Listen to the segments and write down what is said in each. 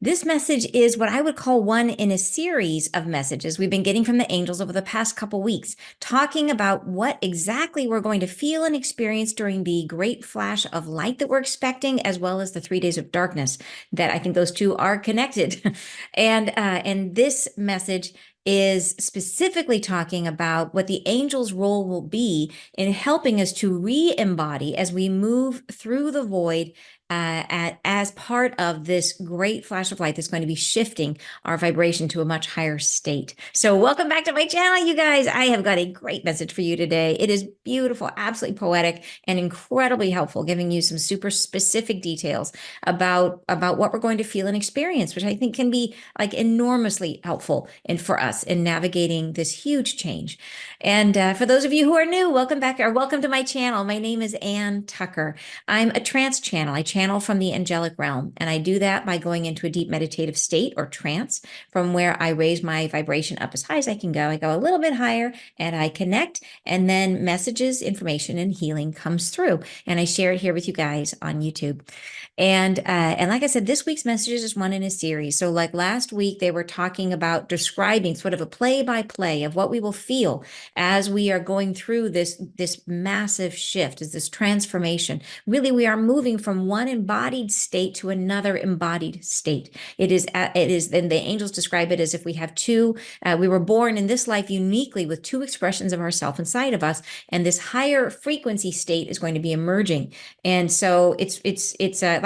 This message is what I would call one in a series of messages we've been getting from the angels over the past couple weeks, talking about what exactly we're going to feel and experience during the great flash of light that we're expecting, as well as the 3 days of darkness. That I think those two are connected, and this message is specifically talking about what the angel's role will be in helping us to re-embody as we move through the void as part of this great flash of light that's going to be shifting our vibration to a much higher state. So, welcome back to my channel, you guys. I have got a great message for you today. It is beautiful, absolutely poetic, and incredibly helpful, giving you some super specific details about what we're going to feel and experience, which I think can be like enormously helpful and for us in navigating this huge change. And for those of you who are new, welcome back or welcome to my channel. My name is Ann Tucker. I'm a trance channel. I channel from the angelic realm, and I do that by going into a deep meditative state or trance from where I raise my vibration up as high as I can go. I go a little bit higher and I connect, and then messages, information, and healing comes through. And I share it here with you guys on YouTube. And like I said, this week's messages is one in a series. So like last week, they were talking about describing sort of a play-by-play of what we will feel as we are going through this massive shift, is this transformation. Really, we are moving from one embodied state to another embodied state. It is, and the angels describe it as if we have two, we were born in this life uniquely with two expressions of ourself inside of us, and this higher frequency state is going to be emerging. And so it's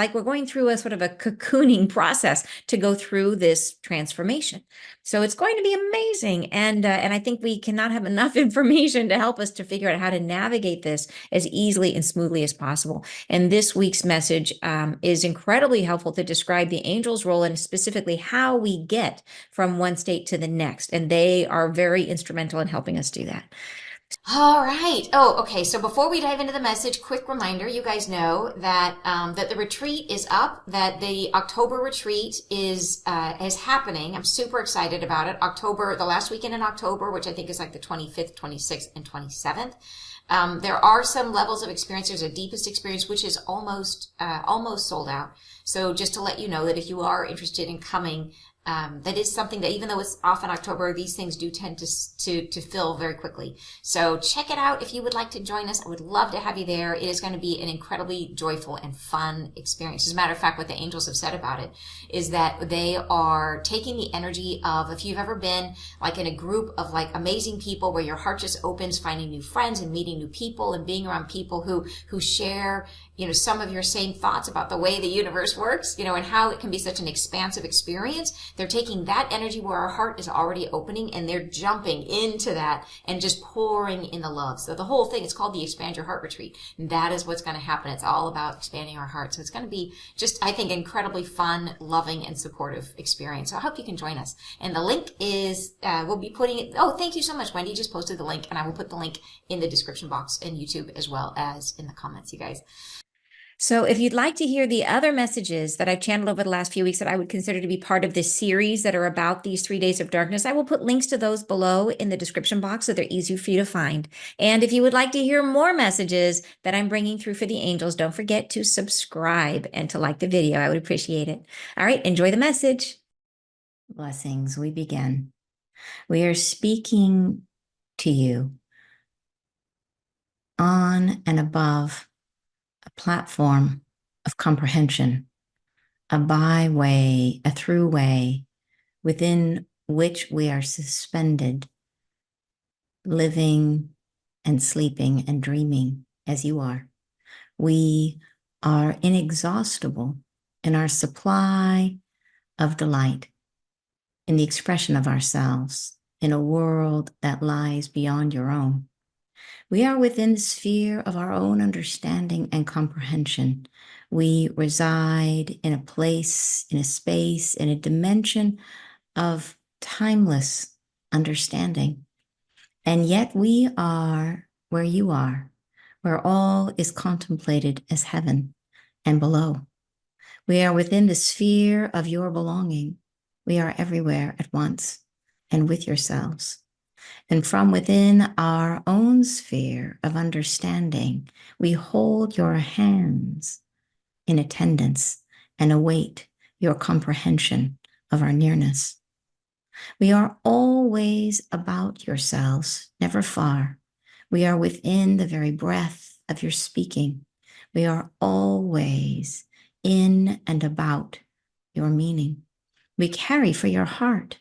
like we're going through a sort of a cocooning process to go through this transformation. So it's going to be amazing. And I think we cannot have enough information to help us to figure out how to navigate this as easily and smoothly as possible. And this week's message is incredibly helpful to describe the angel's role and specifically how we get from one state to the next. And they are very instrumental in helping us do that. All right. Oh, okay. So before we dive into the message, quick reminder: you guys know that that the retreat is up. That the October retreat is happening. I'm super excited about it. October, the last weekend in October, which I think is like the 25th, 26th, and 27th. There are some levels of experience. There's a deepest experience, which is almost sold out. So just to let you know that if you are interested in coming, that is something that, even though it's off in October, these things do tend to fill very quickly. So check it out if you would like to join us. I would love to have you there. It is going to be an incredibly joyful and fun experience. As a matter of fact, what the angels have said about it is that they are taking the energy of, if you've ever been like in a group of like amazing people where your heart just opens, finding new friends and meeting new people and being around people who share, you know, some of your same thoughts about the way the universe works, you know, and how it can be such an expansive experience. They're taking that energy where our heart is already opening, and they're jumping into that and just pouring in the love. So the whole thing, it's called the Expand Your Heart Retreat. And that is what's going to happen. It's all about expanding our heart. So it's going to be just, I think, incredibly fun, loving, and supportive experience. So I hope you can join us. And the link is, we'll be putting it, oh, thank you so much. Wendy just posted the link, and I will put the link in the description box and YouTube as well as in the comments, you guys. So if you'd like to hear the other messages that I've channeled over the last few weeks that I would consider to be part of this series that are about these 3 days of darkness, I will put links to those below in the description box so they're easy for you to find. And if you would like to hear more messages that I'm bringing through for the angels, don't forget to subscribe and to like the video. I would appreciate it. All right, enjoy the message. Blessings, we begin. We are speaking to you on and above a platform of comprehension, a byway, a throughway within which we are suspended, living and sleeping and dreaming as you are. We are inexhaustible in our supply of delight, in the expression of ourselves in a world that lies beyond your own. We are within the sphere of our own understanding and comprehension. We reside in a place, in a space, in a dimension of timeless understanding. And yet we are where you are, where all is contemplated as heaven and below. We are within the sphere of your belonging. We are everywhere at once and with yourselves. And from within our own sphere of understanding, we hold your hands in attendance and await your comprehension of our nearness. We are always about yourselves, never far. We are within the very breath of your speaking. We are always in and about your meaning. We carry for your heart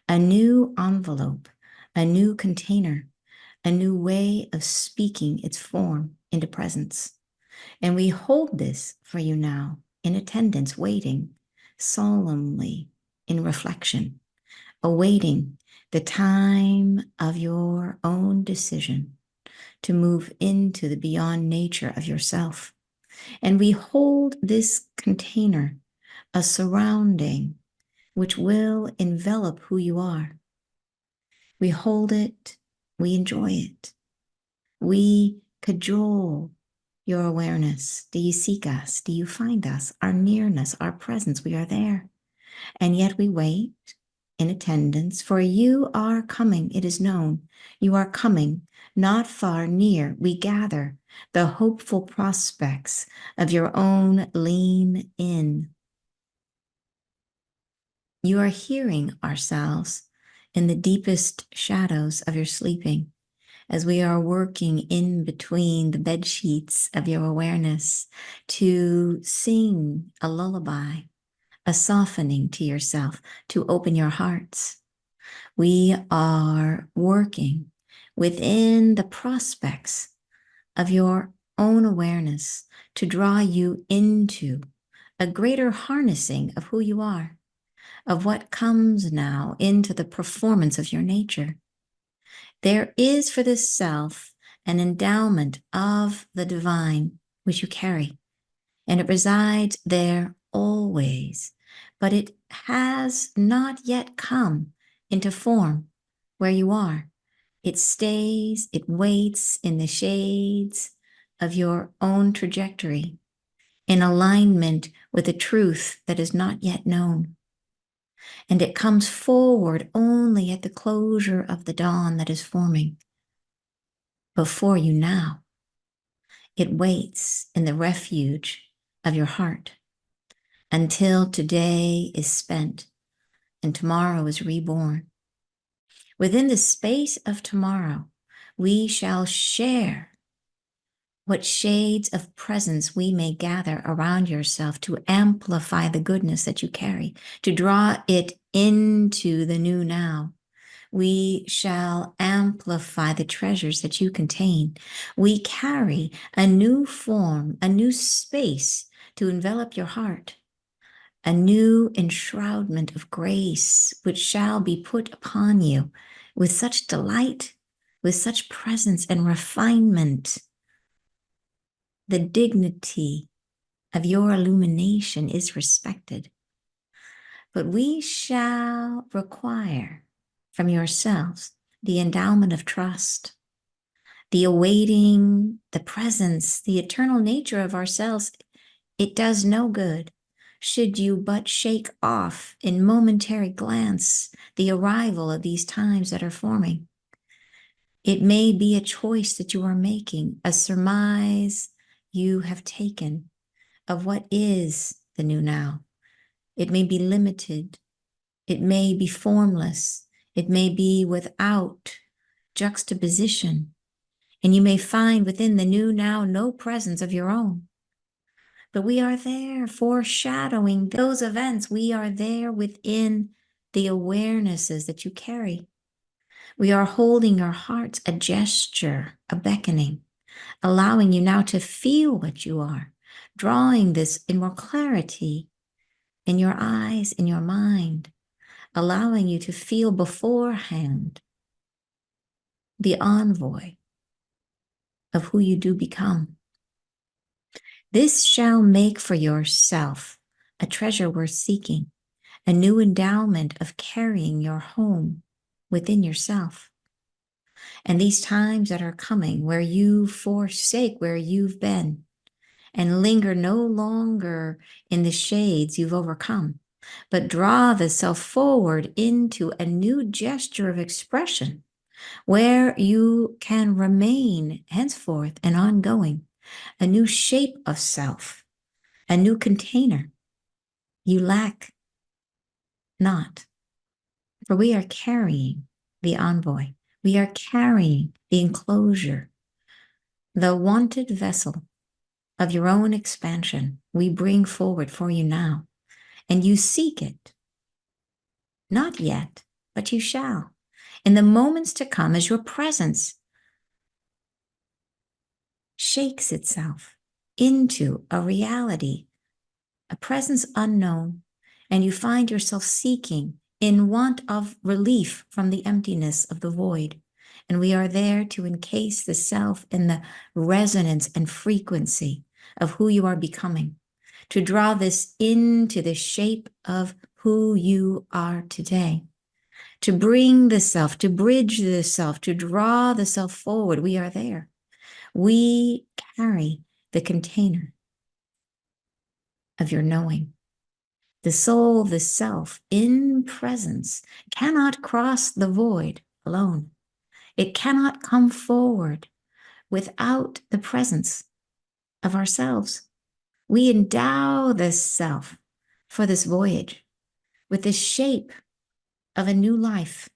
a new envelope, a new container, a new way of speaking its form into presence. And we hold this for you now in attendance, waiting solemnly in reflection, awaiting the time of your own decision to move into the beyond nature of yourself. And we hold this container, a surrounding which will envelop who you are. We hold it, we enjoy it, we cajole your awareness. Do you seek us? Do you find us? Our nearness, our presence, we are there. And yet we wait in attendance, for you are coming, it is known. You are coming, not far near. We gather the hopeful prospects of your own lean in. You are hearing ourselves in the deepest shadows of your sleeping, as we are working in between the bed sheets of your awareness to sing a lullaby, a softening to yourself, to open your hearts. We are working within the prospects of your own awareness to draw you into a greater harnessing of who you are, of what comes now into the performance of your nature. There is for this self an endowment of the divine which you carry, and it resides there always, but it has not yet come into form where you are. It stays, it waits in the shades of your own trajectory, in alignment with a truth that is not yet known. And it comes forward only at the closure of the dawn that is forming before you now. It waits in the refuge of your heart until today is spent and tomorrow is reborn. Within the space of tomorrow, we shall share what shades of presence we may gather around yourself to amplify the goodness that you carry, to draw it into the new now. We shall amplify the treasures that you contain. We carry a new form, a new space to envelop your heart, a new enshroudment of grace, which shall be put upon you with such delight, with such presence and refinement. The dignity of your illumination is respected. But we shall require from yourselves the endowment of trust, the awaiting, the presence, the eternal nature of ourselves. It does no good should you but shake off in momentary glance the arrival of these times that are forming. It may be a choice that you are making, a surmise you have taken of what is the new now. It may be limited. It may be formless. It may be without juxtaposition. And you may find within the new now no presence of your own. But we are there foreshadowing those events. We are there within the awarenesses that you carry. We are holding your hearts, a gesture, a beckoning, allowing you now to feel what you are, drawing this in more clarity in your eyes, in your mind, allowing you to feel beforehand the envoy of who you do become. This shall make for yourself a treasure worth seeking, a new endowment of carrying your home within yourself. And these times that are coming where you forsake where you've been and linger no longer in the shades you've overcome, but draw the self forward into a new gesture of expression where you can remain henceforth and ongoing, a new shape of self, a new container, You lack not, for we are carrying the envoy. We are carrying the enclosure, the wanted vessel of your own expansion. We bring forward for you now, and you seek it. Not yet, but you shall. In the moments to come, as your presence shakes itself into a reality, a presence unknown, and you find yourself seeking in want of relief from the emptiness of the void. And we are there to encase the self in the resonance and frequency of who you are becoming, to draw this into the shape of who you are today, to bring the self, to bridge the self, to draw the self forward. We are there. We carry the container of your knowing. The soul, the self, in presence, cannot cross the void alone. It cannot come forward without the presence of ourselves. We endow this self for this voyage with the shape of a new life,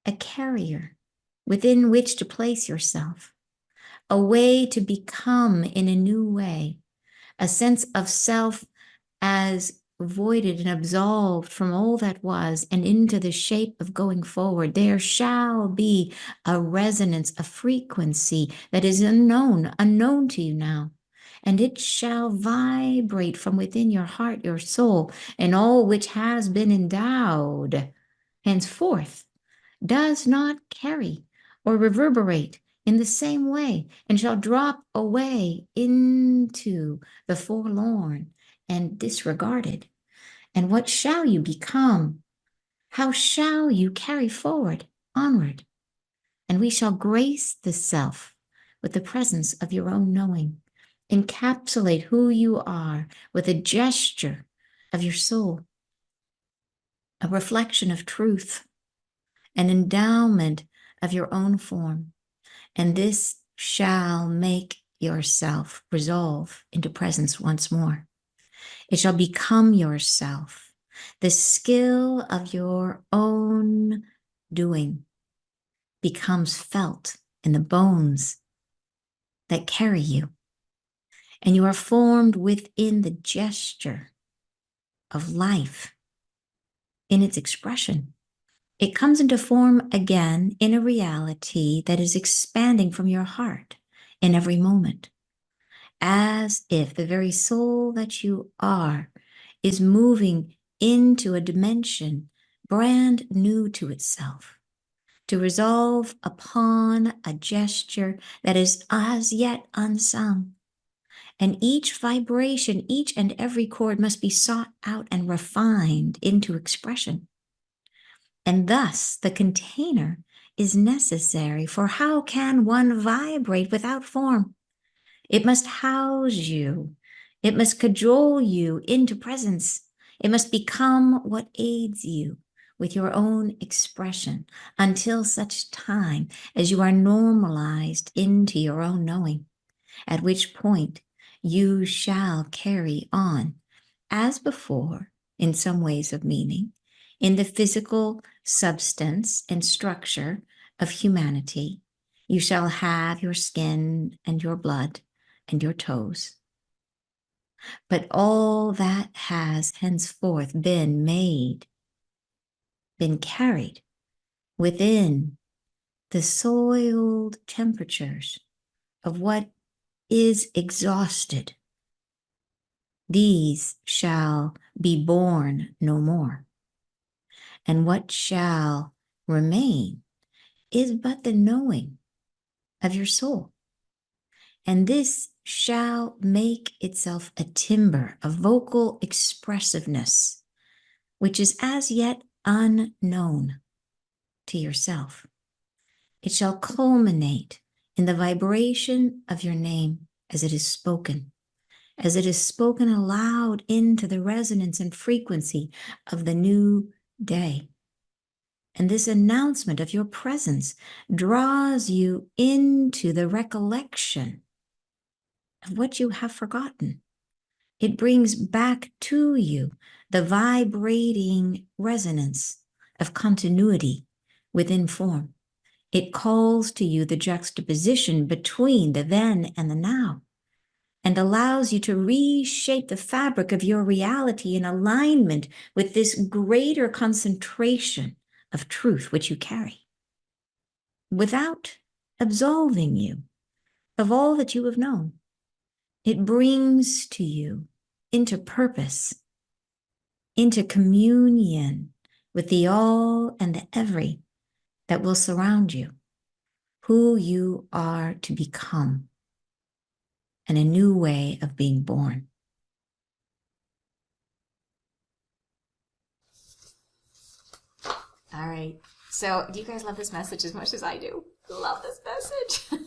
a carrier within which to place yourself, a way to become in a new way, a sense of self as voided and absolved from all that was and into the shape of going forward. There shall be a resonance, a frequency that is unknown to you now. And it shall vibrate from within your heart, your soul, and all which has been endowed henceforth does not carry or reverberate in the same way, and shall drop away into the forlorn and disregarded. And what shall you become? How shall you carry forward onward? And we shall grace the self with the presence of your own knowing, encapsulate who you are with a gesture of your soul, a reflection of truth, an endowment of your own form. And this shall make yourself resolve into presence once more. It shall become yourself. The skill of your own doing becomes felt in the bones that carry you. And you are formed within the gesture of life in its expression. It comes into form again in a reality that is expanding from your heart in every moment, as if the very soul that you are is moving into a dimension brand new to itself, to resolve upon a gesture that is as yet unsung. And each vibration, each and every chord must be sought out and refined into expression. And thus the container is necessary, for how can one vibrate without form? It must house you. It must cajole you into presence. It must become what aids you with your own expression until such time as you are normalized into your own knowing, at which point you shall carry on as before in some ways of meaning in the physical substance and structure of humanity. You shall have your skin and your blood and your toes. But all that has henceforth been made, been carried within the soiled temperatures of what is exhausted, these shall be born no more. And what shall remain is but the knowing of your soul. And this shall make itself a timber of vocal expressiveness, which is as yet unknown to yourself. It shall culminate in the vibration of your name as it is spoken aloud into the resonance and frequency of the new day. And this announcement of your presence draws you into the recollection of what you have forgotten, It brings back to you the vibrating resonance of continuity within form. It calls to you the juxtaposition between the then and the now, and allows you to reshape the fabric of your reality in alignment with this greater concentration of truth which you carry, without absolving you of all that you have known. It brings to you into purpose, into communion with the all and the every that will surround you, who you are to become, and a new way of being born. All right. So, do you guys love this message as much as I do? Love this message.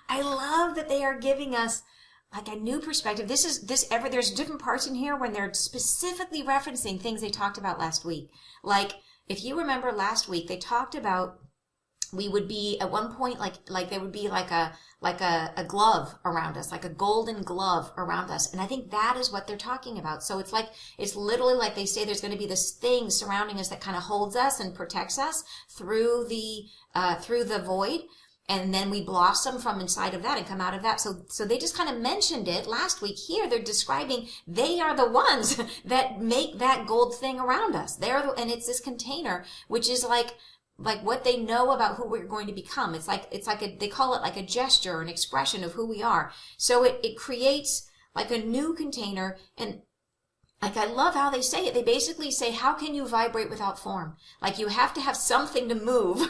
I love that they are giving us like a new perspective. There's different parts in here when they're specifically referencing things they talked about last week. Like, if you remember last week, they talked about we would be at one point like there would be like a glove around us, like a golden glove around us. And I think that is what they're talking about. So it's literally like they say there's going to be this thing surrounding us that kind of holds us and protects us through the void. And then we blossom from inside of that and come out of that. So they just kind of mentioned it last week. Here they're describing they are the ones that make that gold thing around us. And it's this container, which is like what they know about who we're going to become. They call it like a gesture, an expression of who we are. So it creates like a new container. And like, I love how they say it. They basically say, how can you vibrate without form? Like, you have to have something to move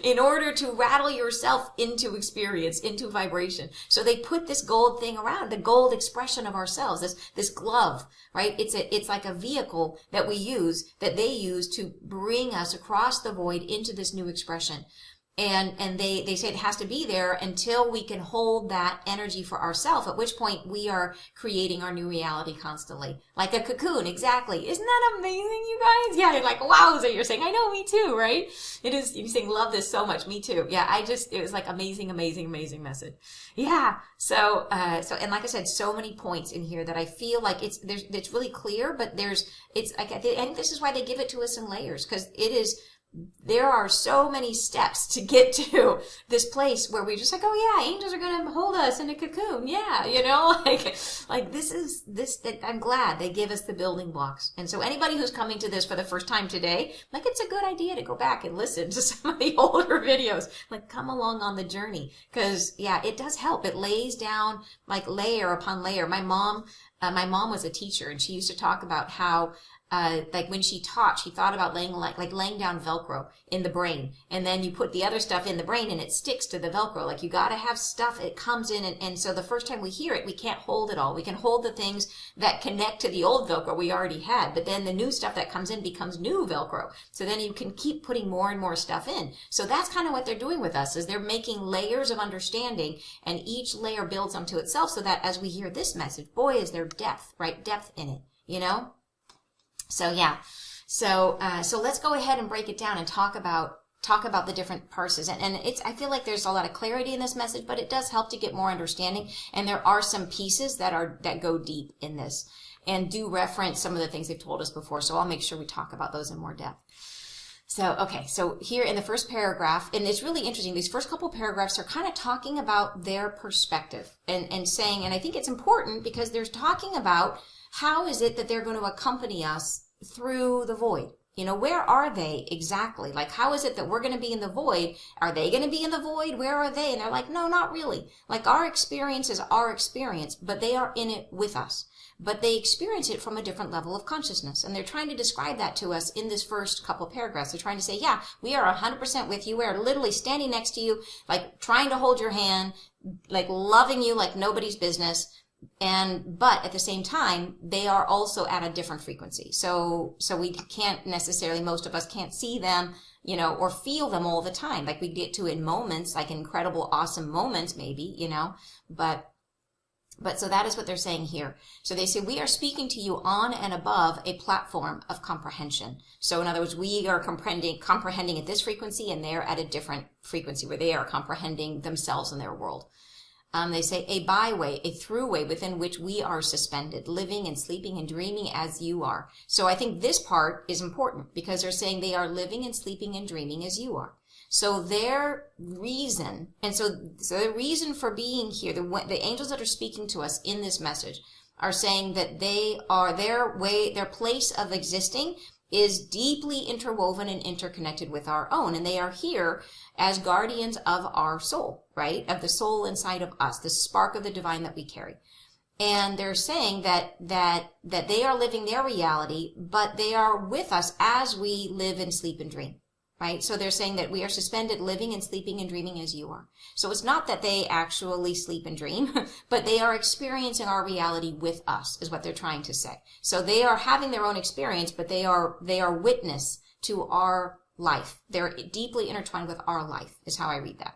in order to rattle yourself into experience, into vibration. So they put this gold thing around, the gold expression of ourselves, this glove, right? It's like a vehicle that they use to bring us across the void into this new expression. And they say it has to be there until we can hold that energy for ourselves, at which point we are creating our new reality constantly. Like a cocoon, exactly. Isn't that amazing, you guys? Yeah, you're like, wow, so you're saying, I know, me too, right? It is, you're saying, love this so much, me too. Yeah, it was like amazing, amazing, amazing message. Yeah, so, and like I said, so many points in here that I feel like it's really clear, but I think this is why they give it to us in layers, because there are so many steps to get to this place where we're just like, oh yeah, angels are going to hold us in a cocoon. Yeah, like this I'm glad they give us the building blocks. And so anybody who's coming to this for the first time today, like, it's a good idea to go back and listen to some of the older videos, like, come along on the journey. Cause yeah, it does help. It lays down like layer upon layer. My mom was a teacher, and she used to talk about how like when she taught, she thought about laying down Velcro in the brain, and then you put the other stuff in the brain and it sticks to the Velcro. Like, you got to have stuff, it comes in, and so the first time we hear it, we can't hold it all. We can hold the things that connect to the old Velcro we already had, but then the new stuff that comes in becomes new Velcro. So then you can keep putting more and more stuff in. So that's kind of what they're doing with us, is they're making layers of understanding, and each layer builds onto itself, so that as we hear this message, boy, is there depth, right? Depth in it, So yeah, so let's go ahead and break it down and talk about the different parses. And I feel like there's a lot of clarity in this message, but it does help to get more understanding. And there are some pieces that go deep in this and do reference some of the things they've told us before. So I'll make sure we talk about those in more depth. So, okay, so here in the first paragraph, and it's really interesting, these first couple paragraphs are kind of talking about their perspective and saying, and I think it's important because they're talking about how is it that they're going to accompany us through the void? Where are they exactly? Like, how is it that we're going to be in the void? Are they going to be in the void? Where are they? And they're like, no, not really. Like, our experience is our experience, but they are in it with us. But they experience it from a different level of consciousness. And they're trying to describe that to us in this first couple paragraphs. They're trying to say, yeah, we are 100% with you. We are literally standing next to you, like trying to hold your hand, like loving you like nobody's business. But at the same time, they are also at a different frequency. So we can't necessarily, most of us can't see them, or feel them all the time. Like, we get to in moments, like incredible, awesome moments, maybe, but so that is what they're saying here. So they say, we are speaking to you on and above a platform of comprehension. So in other words, we are comprehending at this frequency, and they're at a different frequency where they are comprehending themselves and their world. They say a byway, a throughway within which we are suspended, living and sleeping and dreaming as you are. So I think this part is important because they're saying they are living and sleeping and dreaming as you are. So their reason, and so the reason for being here, the angels that are speaking to us in this message are saying that they are their place of existing is deeply interwoven and interconnected with our own. And they are here as guardians of our soul, right? Of the soul inside of us, the spark of the divine that we carry. And they're saying that they are living their reality, but they are with us as we live and sleep and dream, right? So they're saying that we are suspended, living and sleeping and dreaming as you are. So it's not that they actually sleep and dream, but they are experiencing our reality with us, is what they're trying to say. So they are having their own experience, but they are witness to our life. They're deeply intertwined with our life, is how I read that.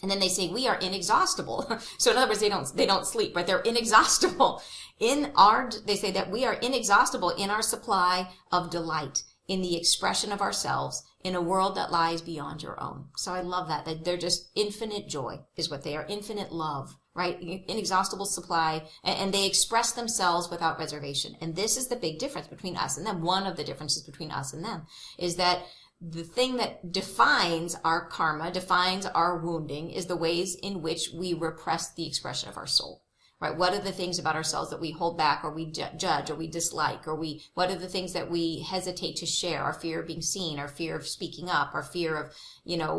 And then they say we are inexhaustible. So in other words, they don't sleep, right? They're inexhaustible they say that we are inexhaustible in our supply of delight, in the expression of ourselves in a world that lies beyond your own. So I love that they're just infinite joy is what they are, infinite love, right? Inexhaustible supply, and they express themselves without reservation. And this is the big difference between us and them. One of the differences between us and them is that the thing that defines our karma, defines our wounding, is the ways in which we repress the expression of our soul. Right? What are the things about ourselves that we hold back or we judge or we dislike what are the things that we hesitate to share? Our fear of being seen, our fear of speaking up, our fear of,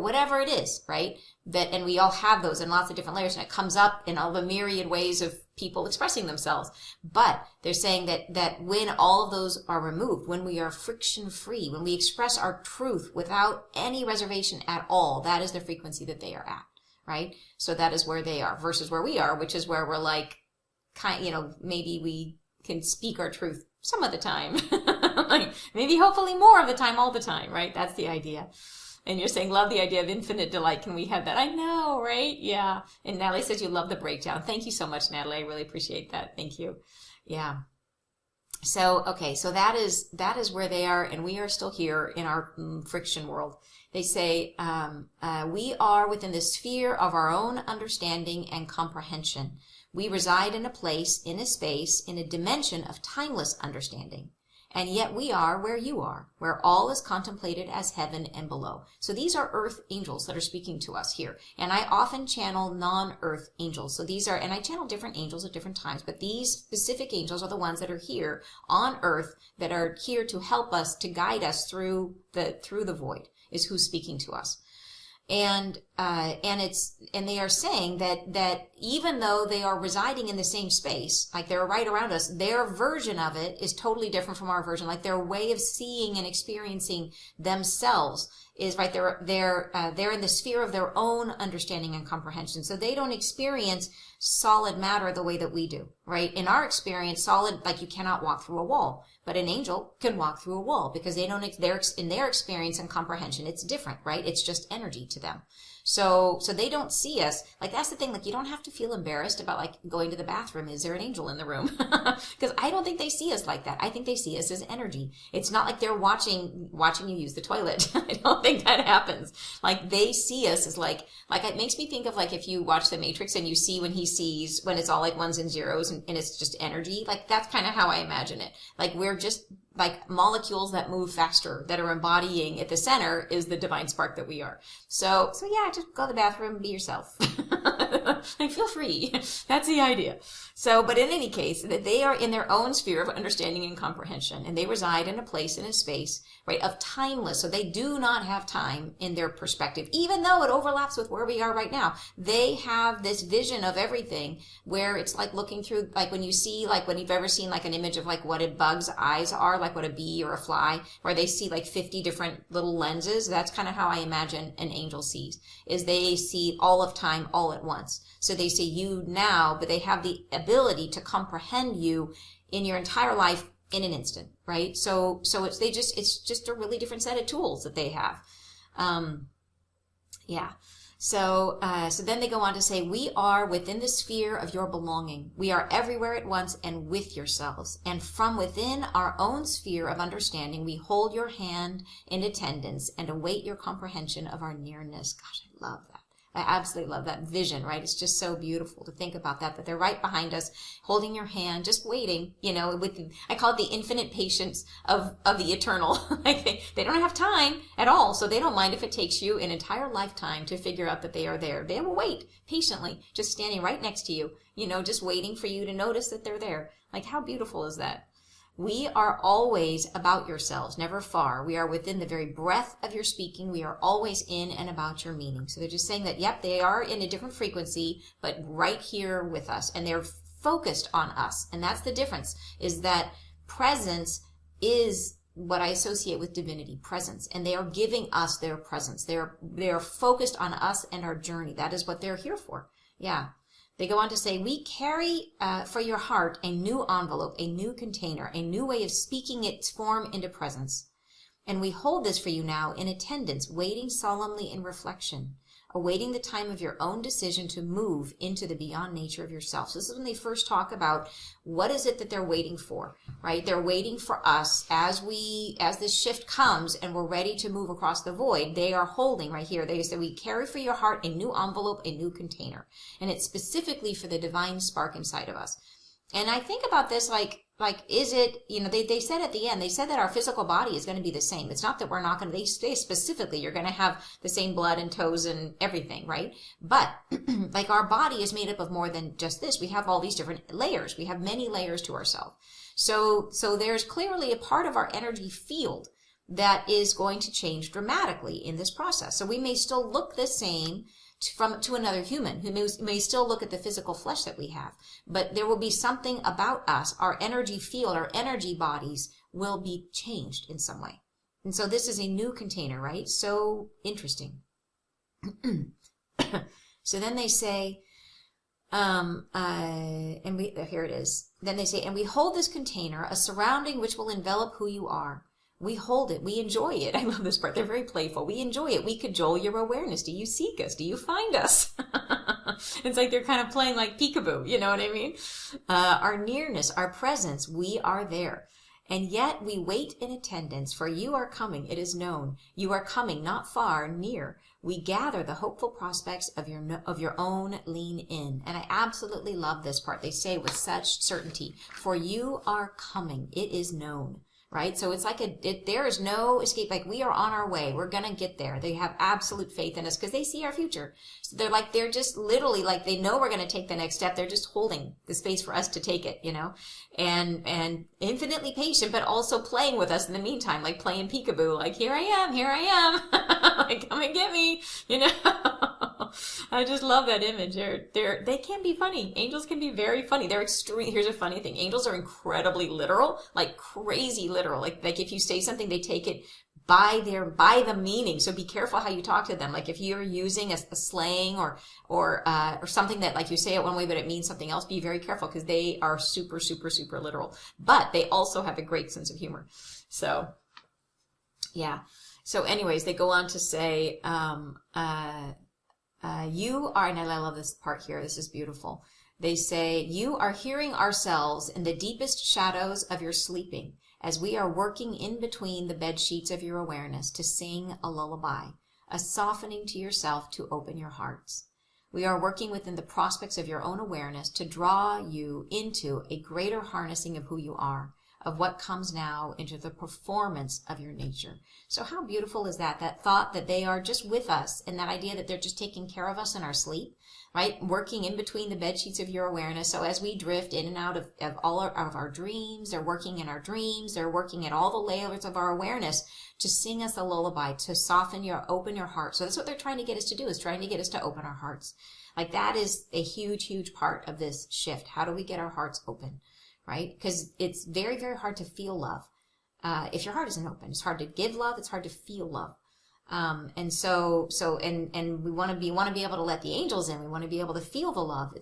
whatever it is, right? And we all have those in lots of different layers, and it comes up in all the myriad ways of people expressing themselves. But they're saying that when all of those are removed, when we are friction free, when we express our truth without any reservation at all, that is the frequency that they are at. Right? So that is where they are versus where we are, which is where we're like, maybe we can speak our truth some of the time. Like maybe hopefully more of the time, all the time, right? That's the idea. And you're saying, love the idea of infinite delight. Can we have that? I know, right? Yeah. And Natalie says you love the breakdown. Thank you so much, Natalie. I really appreciate that. Thank you. Yeah. So, okay. So that is where they are. And we are still here in our friction world. They say, we are within the sphere of our own understanding and comprehension. We reside in a place, in a space, in a dimension of timeless understanding. And yet we are where you are, where all is contemplated as heaven and below. So these are earth angels that are speaking to us here. And I often channel non-earth angels. So these are, and I channel different angels at different times, but these specific angels are the ones that are here on earth, that are here to help us, to guide us through the void, is who's speaking to us. And they are saying that even though they are residing in the same space, like they're right around us, their version of it is totally different from our version. Like their way of seeing and experiencing themselves is right. They're in the sphere of their own understanding and comprehension. So they don't experience solid matter the way that we do, right? In our experience, solid, like you cannot walk through a wall, but an angel can walk through a wall because in their experience and comprehension, it's different, right? It's just energy to them. So they don't see us. Like that's the thing, like you don't have to feel embarrassed about like going to the bathroom. Is there an angel in the room? Because I don't think they see us like that. I think they see us as energy. It's not like they're watching you use the toilet. I don't think that happens. Like they see us as like it makes me think of like if you watch The Matrix and you see when it's all like ones and zeros and it's just energy. Like that's kind of how I imagine it. Like we're just like molecules that move faster, that are embodying at the center is the divine spark that we are. So yeah, just go to the bathroom, be yourself. Like feel free. That's the idea. So, but in any case, they are in their own sphere of understanding and comprehension, and they reside in a place, in a space, right, of timeless. So they do not have time in their perspective, even though it overlaps with where we are right now. They have this vision of everything where it's like looking through, like when you've ever seen like an image of like what a bug's eyes are, like what a bee or a fly, where they see like 50 different little lenses. That's kind of how I imagine an angel sees, is they see all of time all at once. So they see you now, but they have the ability to comprehend you in your entire life in an instant, right? So it's just a really different set of tools that they have. Yeah. So then they go on to say, we are within the sphere of your belonging. We are everywhere at once and with yourselves. And from within our own sphere of understanding, we hold your hand in attendance and await your comprehension of our nearness. Gosh, I love that. I absolutely love that vision, right? It's just so beautiful to think about that they're right behind us, holding your hand, just waiting, I call it the infinite patience of the eternal. Like they don't have time at all, so they don't mind if it takes you an entire lifetime to figure out that they are there. They will wait patiently, just standing right next to you, just waiting for you to notice that they're there. Like, how beautiful is that? We are always about yourselves, never far. We are within the very breath of your speaking. We are always in and about your meaning. So they're just saying that, yep, they are in a different frequency, but right here with us. And they're focused on us. And that's the difference, is that presence is what I associate with divinity, presence. And they are giving us their presence. They are focused on us and our journey. That is what they're here for. Yeah. They go on to say, we carry for your heart a new envelope, a new container, a new way of speaking its form into presence. And we hold this for you now in attendance, waiting solemnly in reflection, awaiting the time of your own decision to move into the beyond nature of yourself. So this is when they first talk about what is it that they're waiting for, right? They're waiting for us as this shift comes and we're ready to move across the void. They are holding right here. They say, we carry for your heart a new envelope, a new container. And it's specifically for the divine spark inside of us. And I think about this like, is it, they said at the end, they said that our physical body is going to be the same. It's not that we're not going to, they say specifically, you're going to have the same blood and toes and everything, right? But like our body is made up of more than just this. We have all these different layers. We have many layers to ourselves. So there's clearly a part of our energy field that is going to change dramatically in this process. So we may still look the same to another human who may still look at the physical flesh that we have, but there will be something about us, our energy field, our energy bodies will be changed in some way. And so this is a new container, right? So interesting. So then they say, here it is. Then they say, and we hold this container, a surrounding which will envelop who you are. We hold it. We enjoy it. I love this part. They're very playful. We enjoy it. We cajole your awareness. Do you seek us? Do you find us? It's like they're kind of playing like peekaboo. You know what I mean? Our nearness, our presence, we are there. And yet we wait in attendance, for you are coming. It is known. You are coming, not far, near. We gather the hopeful prospects of your own lean in. And I absolutely love this part. They say with such certainty, for you are coming. It is known. Right? So it's like there is no escape. Like we are on our way. We're going to get there. They have absolute faith in us because they see our future. So they're just literally like, they know we're going to take the next step. They're just holding the space for us to take it, and infinitely patient, but also playing with us in the meantime, like playing peekaboo, like, here I am, like, come and get me, I just love that image. They can be funny. Angels can be very funny. They're extreme. Here's a funny thing. Angels are incredibly literal, like crazy literal. Like if you say something, they take it by the meaning. So be careful how you talk to them. Like if you're using a slang or something that like you say it one way, but it means something else, be very careful because they are super, super, super literal, but they also have a great sense of humor. So yeah. So anyways, they go on to say, you are, and I love this part here. This is beautiful. They say, you are hearing ourselves in the deepest shadows of your sleeping as we are working in between the bed sheets of your awareness to sing a lullaby, a softening to yourself to open your hearts. We are working within the prospects of your own awareness to draw you into a greater harnessing of who you are, of what comes now into the performance of your nature. So how beautiful is that? That thought that they are just with us, and that idea that they're just taking care of us in our sleep, right? Working in between the bed sheets of your awareness. So as we drift in and out of all of our dreams, they're working in our dreams, they're working at all the layers of our awareness to sing us a lullaby, to open your heart. So that's what they're trying to get us to do, is trying to get us to open our hearts. Like that is a huge, huge part of this shift. How do we get our hearts open? Right? Because it's very, very hard to feel love. If your heart isn't open, it's hard to give love. It's hard to feel love. And we want to be able to let the angels in. We want to be able to feel the love.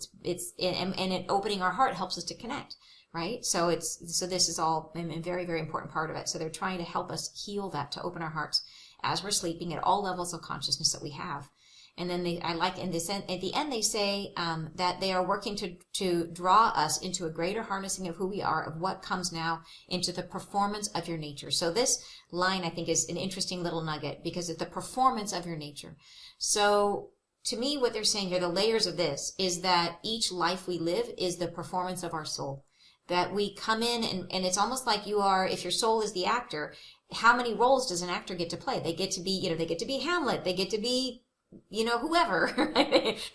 And opening our heart helps us to connect. Right? So this is all a very, very important part of it. So they're trying to help us heal that, to open our hearts as we're sleeping at all levels of consciousness that we have. And then at the end they say that they are working to draw us into a greater harnessing of who we are, of what comes now into the performance of your nature. So this line I think is an interesting little nugget, because it's the performance of your nature. So to me, what they're saying here, the layers of this, is that each life we live is the performance of our soul. That we come in and it's almost like you are, if your soul is the actor, how many roles does an actor get to play? They get to be, they get to be Hamlet. They get to be, whoever.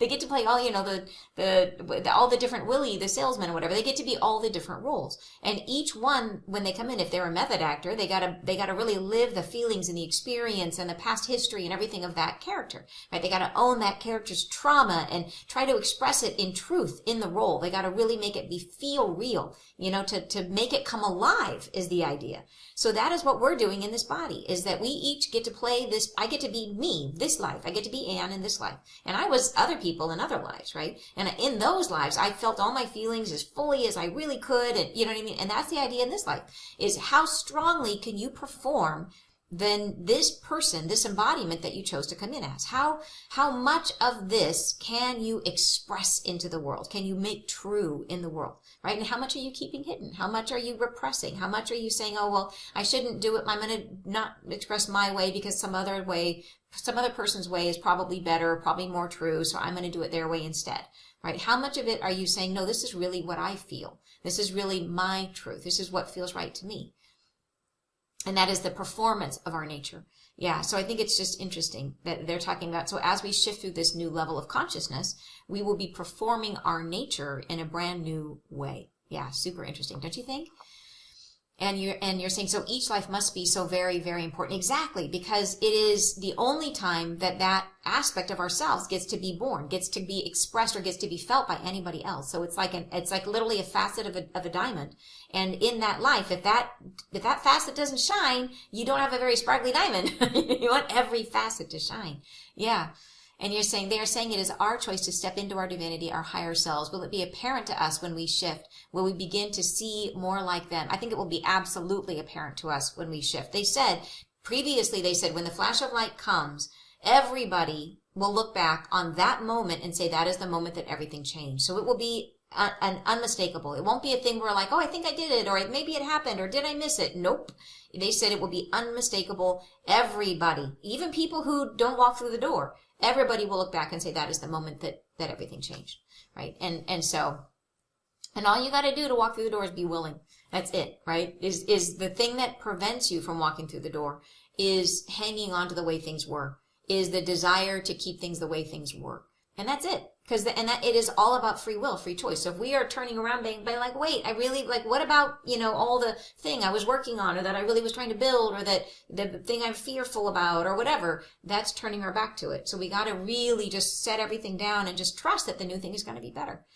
They get to play all, all the different Willie, the salesman or whatever. They get to be all the different roles. And each one, when they come in, if they're a method actor, they gotta really live the feelings and the experience and the past history and everything of that character, right? They gotta own that character's trauma and try to express it in truth in the role. They gotta really make it feel real, to make it come alive is the idea. So that is what we're doing in this body, is that we each get to play this. I get to be me, this life. I get to be Anne in this life. And I was other people in other lives, right? And in those lives, I felt all my feelings as fully as I really could. And you know what I mean? And that's the idea in this life, is how strongly can you perform then this person, this embodiment that you chose to come in as? How much of this can you express into the world? Can you make true in the world, right? And how much are you keeping hidden? How much are you repressing? How much are you saying, oh, well, I shouldn't do it. I'm going to not express my way because some other person's way is probably better, probably more true. So I'm going to do it their way instead, right? How much of it are you saying, no, this is really what I feel. This is really my truth. This is what feels right to me. And that is the performance of our nature. Yeah, so I think it's just interesting that they're talking about, so as we shift through this new level of consciousness, we will be performing our nature in a brand new way. Yeah, super interesting, don't you think? And you're saying, so each life must be so very, very important. Exactly, because it is the only time that aspect of ourselves gets to be born, gets to be expressed, or gets to be felt by anybody else. So it's like literally a facet of a diamond. And in that life, if that facet doesn't shine, you don't have a very sparkly diamond. You want every facet to shine. Yeah. And they are saying it is our choice to step into our divinity, our higher selves. Will it be apparent to us when we shift? Will we begin to see more like them? I think it will be absolutely apparent to us when we shift. Previously they said when the flash of light comes, everybody will look back on that moment and say that is the moment that everything changed. So it will be an unmistakable. It won't be a thing where like, oh, I think I did it, or maybe it happened, or did I miss it? Nope. They said it will be unmistakable. Everybody, even people who don't walk through the door, everybody will look back and say that is the moment that everything changed, right? And all you got to do to walk through the door is be willing. That's it, right? Is the thing that prevents you from walking through the door is hanging on to the way things were, is the desire to keep things the way things were. And that's it. It is all about free will, free choice. So if we are turning around being like, wait, I really, like, what about, all the thing I was working on, or that I really was trying to build, or that the thing I'm fearful about, or whatever, that's turning our back to it. So we got to really just set everything down and just trust that the new thing is going to be better.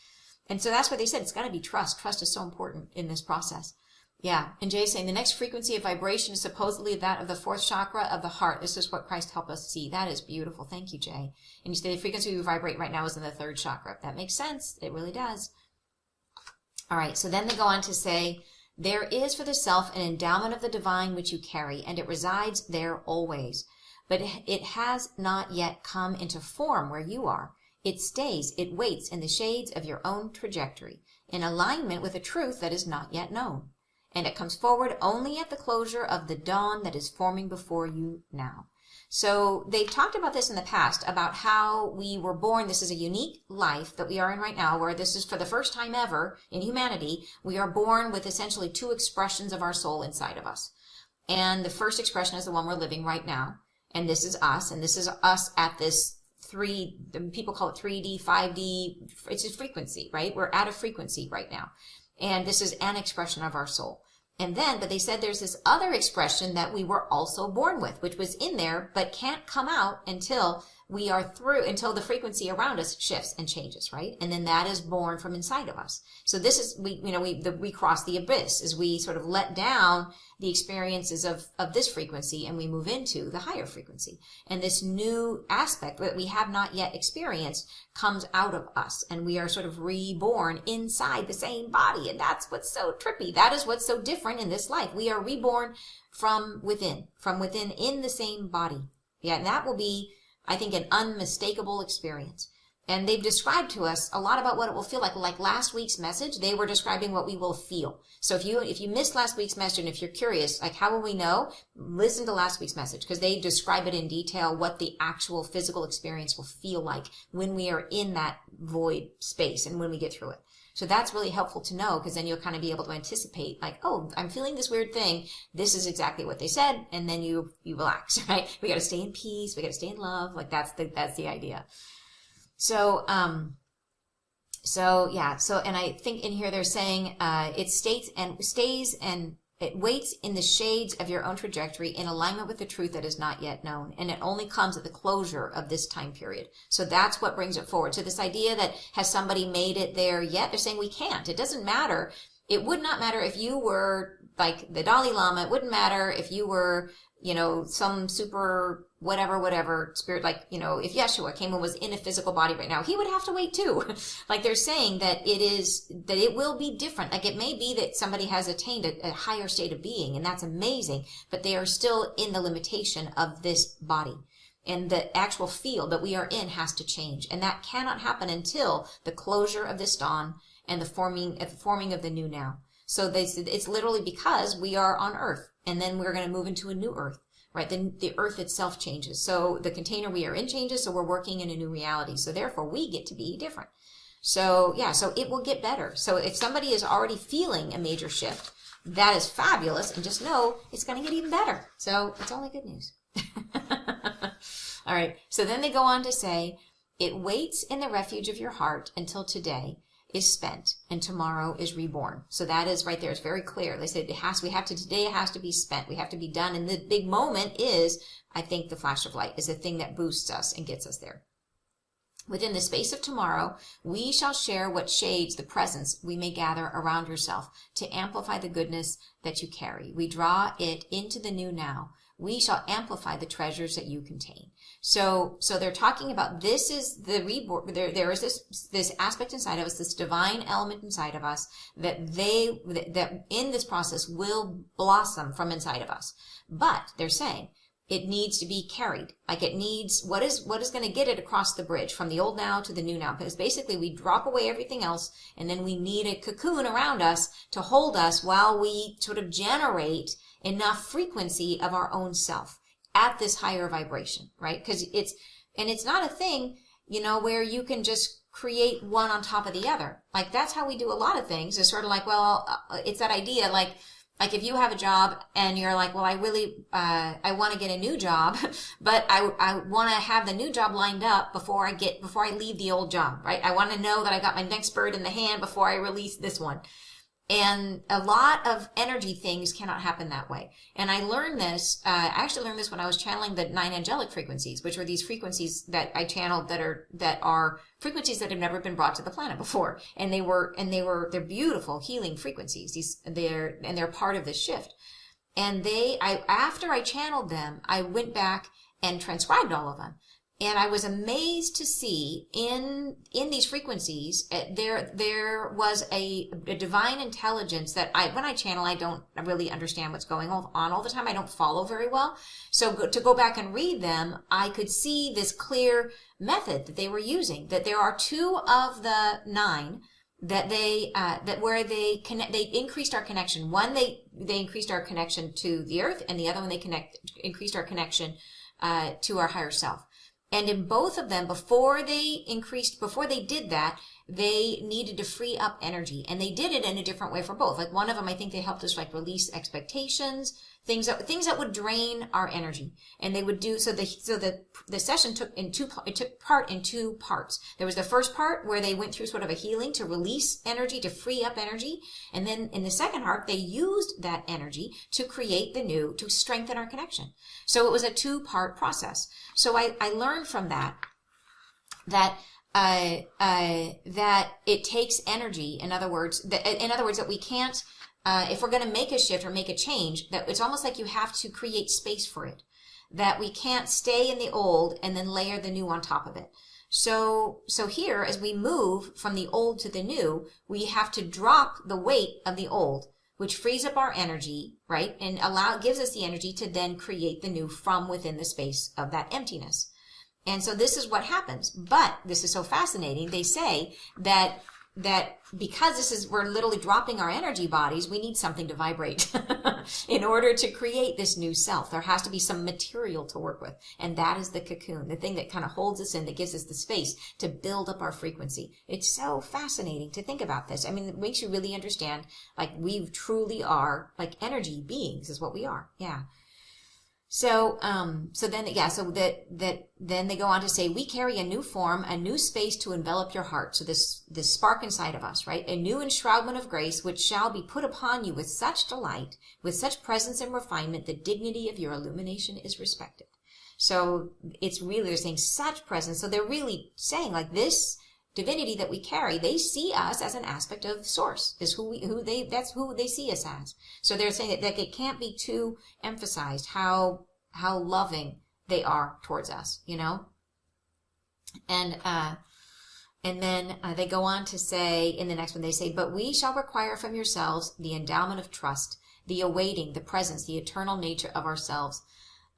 And so that's what they said. It's got to be trust. Trust is so important in this process. Yeah. And Jay's saying the next frequency of vibration is supposedly that of the fourth chakra of the heart. This is what Christ helped us see. That is beautiful. Thank you, Jay. And you say the frequency we vibrate right now is in the third chakra. That makes sense. It really does. All right. So then they go on to say, there is for the self an endowment of the divine which you carry, and it resides there always. But it has not yet come into form where you are. It stays, it waits in the shades of your own trajectory, in alignment with a truth that is not yet known. And it comes forward only at the closure of the dawn that is forming before you now. So they've talked about this in the past, about how we were born. This is a unique life that we are in right now, where this is for the first time ever in humanity. We are born with essentially two expressions of our soul inside of us. And the first expression is the one we're living right now. And this is us. And this is us at this people call it 3D, 5D. It's a frequency, right? We're at a frequency right now. And this is an expression of our soul. But they said there's this other expression that we were also born with, which was in there, but can't come out until until the frequency around us shifts and changes, right? And then that is born from inside of us. So this is, we cross the abyss as we sort of let down the experiences of this frequency, and we move into the higher frequency. And this new aspect that we have not yet experienced comes out of us, and we are sort of reborn inside the same body. And that's what's so trippy. That is what's so different in this life. We are reborn from within in the same body. Yeah, and that will be, I think, an unmistakable experience. And they've described to us a lot about what it will feel like. Like last week's message, they were describing what we will feel. So if you missed last week's message, and if you're curious, like how will we know? Listen to last week's message, because they describe it in detail what the actual physical experience will feel like when we are in that void space and when we get through it. So that's really helpful to know, because then you'll kind of be able to anticipate, like, oh, I'm feeling this weird thing. This is exactly what they said. And then you relax, right? We got to stay in peace. We got to stay in love. Like that's the idea. So, and I think in here they're saying, it stays and it waits in the shades of your own trajectory in alignment with the truth that is not yet known. And it only comes at the closure of this time period. So that's what brings it forward. So this idea that has somebody made it there yet? They're saying we can't. It doesn't matter. It would not matter if you were like the Dalai Lama. It wouldn't matter if you were, some super whatever spirit, like, if Yeshua came and was in a physical body right now, he would have to wait too. Like they're saying that it will be different. Like it may be that somebody has attained a higher state of being, and that's amazing, but they are still in the limitation of this body. And the actual field that we are in has to change. And that cannot happen until the closure of this dawn and the forming of the new now. So it's literally because we are on Earth, and then we're going to move into a new Earth, right? Then the Earth itself changes. So the container we are in changes, so we're working in a new reality. So therefore, we get to be different. So so it will get better. So if somebody is already feeling a major shift, that is fabulous, and just know it's going to get even better. So it's only good news. All right. So then they go on to say, it waits in the refuge of your heart until today is spent and tomorrow is reborn. So that is right there. It's very clear. They said today it has to be spent. We have to be done. And the big moment is, I think, the flash of light is the thing that boosts us and gets us there. Within the space of tomorrow, we shall share what shades the presence we may gather around yourself to amplify the goodness that you carry. We draw it into the new now. We shall amplify the treasures that you contain. So they're talking about, this is the reborn. There is this aspect inside of us, this divine element inside of us that in this process will blossom from inside of us. But they're saying it needs to be carried. Like it needs, what is going to get it across the bridge from the old now to the new now? Because basically we drop away everything else, and then we need a cocoon around us to hold us while we sort of generate enough frequency of our own self at this higher vibration, right? Because it's not a thing, where you can just create one on top of the other. Like that's how we do a lot of things. It's sort of like, it's that idea, like if you have a job and you're like, well, I really, I want to get a new job, but I want to have the new job lined up before I leave the old job, right? I want to know that I got my next bird in the hand before I release this one. And a lot of energy things cannot happen that way. And I learned this, I actually learned this when I was channeling the 9 angelic frequencies, which are these frequencies that I channeled that are frequencies that have never been brought to the planet before. And they're beautiful healing frequencies. They're part of this shift. And after I channeled them, I went back and transcribed all of them. And I was amazed to see in these frequencies, there was a divine intelligence that when I channel, I don't really understand what's going on all the time. I don't follow very well. So to go back and read them, I could see this clear method that they were using, that there are 2 of the 9 that they increased our connection. One, they increased our connection to the earth, and the other one, they increased our connection to our higher self. And in both of them, before they did that, they needed to free up energy. And they did it in a different way for both. Like one of them, I think they helped us like release expectations, things that would drain our energy. And they would do, so the session took part in 2 parts. There was the first part where they went through sort of a healing to release energy, to free up energy. And then in the second part, they used that energy to create to strengthen our connection. So it was a 2-part process. So I learned from that it takes energy. In other words, that we can't, if we're going to make a shift or make a change, that it's almost like you have to create space for it. That we can't stay in the old and then layer the new on top of it. So here, as we move from the old to the new, we have to drop the weight of the old, which frees up our energy, right? And gives us the energy to then create the new from within the space of that emptiness. And so this is what happens. But this is so fascinating. They say that because we're literally dropping our energy bodies, we need something to vibrate in order to create this new self. There has to be some material to work with. And that is the cocoon, the thing that kind of holds us in, that gives us the space to build up our frequency. It's so fascinating to think about this. I mean, it makes you really understand, like, we truly are like energy beings is what we are. Yeah. So then they go on to say, we carry a new form, a new space to envelop your heart. So this spark inside of us, right? A new enshroudment of grace, which shall be put upon you with such delight, with such presence and refinement, the dignity of your illumination is respected. So it's really, they're saying such presence. So they're really saying, like, this divinity that we carry, they see us as an aspect of source, is that's who they see us as. So they're saying that it can't be too emphasized how loving they are towards us, you know? And then they go on to say, in the next one, they say, but we shall require from yourselves the endowment of trust, the awaiting, the presence, the eternal nature of ourselves.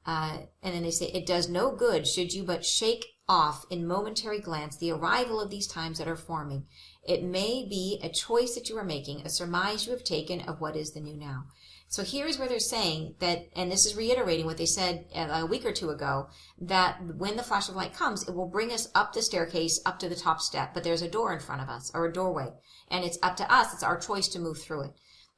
And then they say, it does no good should you but shake off in momentary glance the arrival of these times that are forming. It may be a choice that you are making, a surmise you have taken of what is the new now. So here's where they're saying that, and this is reiterating what they said a week or two ago, that when the flash of light comes, it will bring us up the staircase, up to the top step, but there's a door in front of us, or a doorway, and it's up to us, it's our choice to move through it.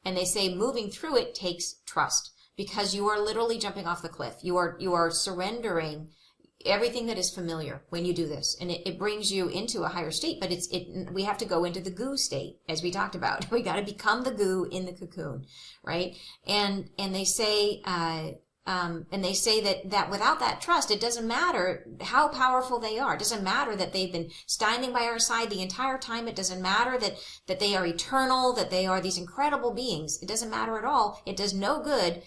And they say moving through it takes trust, because you are literally jumping off the cliff. You are surrendering everything that is familiar when you do this, and it brings you into a higher state. But we have to go into the goo state, as we talked about. We got to become the goo in the cocoon, right? And they say that without that trust, it doesn't matter how powerful they are. It doesn't matter that they've been standing by our side the entire time. It doesn't matter that they are eternal, that they are these incredible beings. It doesn't matter at all. It does no good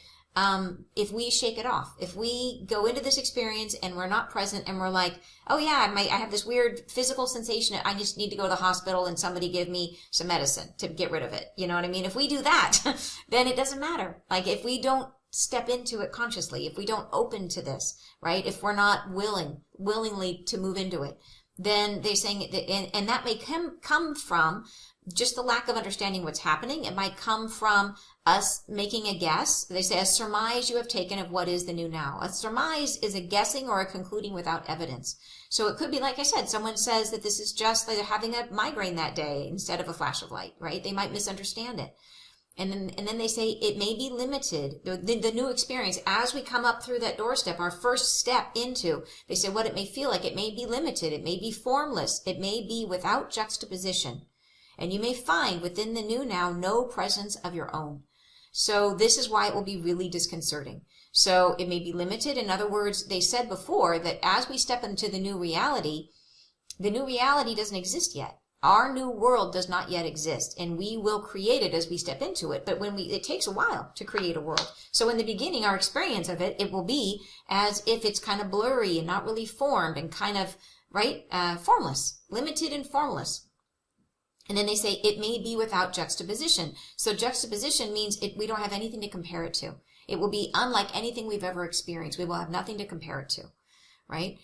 if we shake it off. If we go into this experience and we're not present and we're like, oh yeah, I have this weird physical sensation, I just need to go to the hospital and somebody give me some medicine to get rid of it. You know what I mean? If we do that, then it doesn't matter. Like, if we don't step into it consciously, if we don't open to this, right? If we're not willingly to move into it, then they're saying, and that may come from just the lack of understanding what's happening. It might come from us making a guess. They say, a surmise you have taken of what is the new now. A surmise is a guessing or a concluding without evidence. So it could be, like I said, someone says that this is just like they're having a migraine that day instead of a flash of light, right? They might misunderstand it. And then they say it may be limited, the new experience, as we come up through that doorstep, our first step into, they say what it may feel like. It may be limited. It may be formless. It may be without juxtaposition. And you may find within the new now no presence of your own. So this is why it will be really disconcerting. So it may be limited. In other words, they said before that as we step into the new reality doesn't exist yet. Our new world does not yet exist, and we will create it as we step into it. But it takes a while to create a world. So in the beginning, our experience of it will be as if it's kind of blurry and not really formed and kind of, right, formless, limited and formless. And then they say it may be without juxtaposition. So juxtaposition means we don't have anything to compare it to. It will be unlike anything we've ever experienced. We will have nothing to compare it to, right?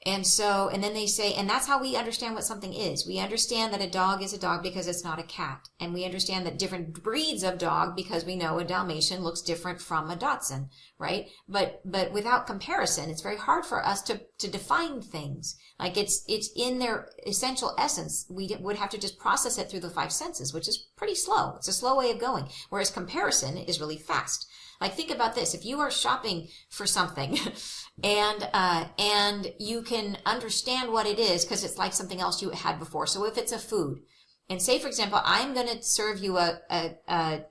And then they say, and that's how we understand what something is. We understand that a dog is a dog because it's not a cat. And we understand that different breeds of dog, because we know a Dalmatian looks different from a Dachshund, right? But without comparison, it's very hard for us to define things. Like it's in their essential essence. We would have to just process it through the five senses, which is pretty slow. It's a slow way of going. Whereas comparison is really fast. Like, think about this. If you are shopping for something and you can understand what it is because it's like something else you had before. So if it's a food, and say, for example, I'm going to serve you a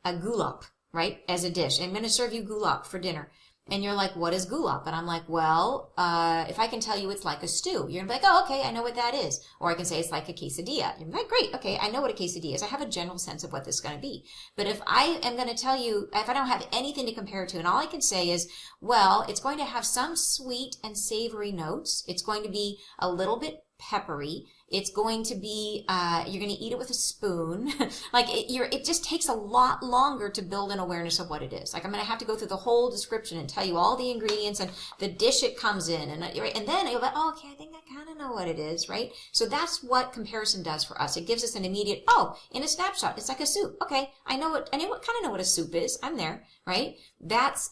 gulab, right, as a dish. I'm going to serve you gulab for dinner. And you're like, what is gulab? And I'm like, well, if I can tell you it's like a stew, you're going to be like, oh, okay, I know what that is. Or I can say it's like a quesadilla. You're like, great, okay, I know what a quesadilla is. I have a general sense of what this is going to be. But if I am going to tell you, if I don't have anything to compare it to, and all I can say is, well, it's going to have some sweet and savory notes. It's going to be a little bit peppery. It's going to be, you're going to eat it with a spoon. Like it just takes a lot longer to build an awareness of what it is. Like I'm going to have to go through the whole description and tell you all the ingredients and the dish it comes in. And then you'll be like, oh, okay, I think I kind of know what it is, right? So that's what comparison does for us. It gives us an immediate, oh, in a snapshot, it's like a soup. Okay, I kind of know what a soup is. I'm there, right?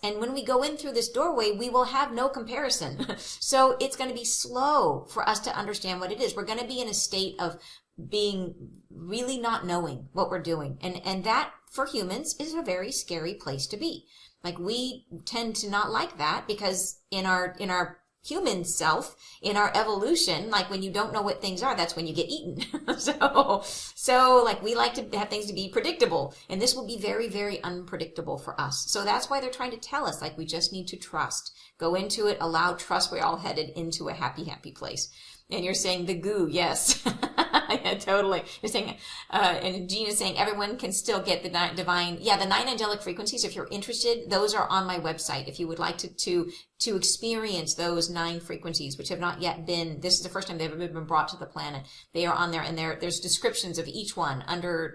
And when we go in through this doorway, we will have no comparison. So it's going to be slow for us to understand what it is. We're going to be in a state of being really not knowing what we're doing. And that for humans is a very scary place to be. Like we tend to not like that because in our human self, in our evolution, like when you don't know what things are, that's when you get eaten. So like we like to have things to be predictable, and this will be very, very unpredictable for us. So that's why they're trying to tell us, like, we just need to trust. Go into it, allow trust. We're all headed into a happy, happy place. And you're saying the goo, yes. Yeah, totally. You're saying, and Jean is saying everyone can still get the divine, the 9 angelic frequencies. If you're interested, those are on my website. If you would like to experience those 9 frequencies, which have not yet been, this is the first time they've ever been brought to the planet. They are on there, and there's descriptions of each one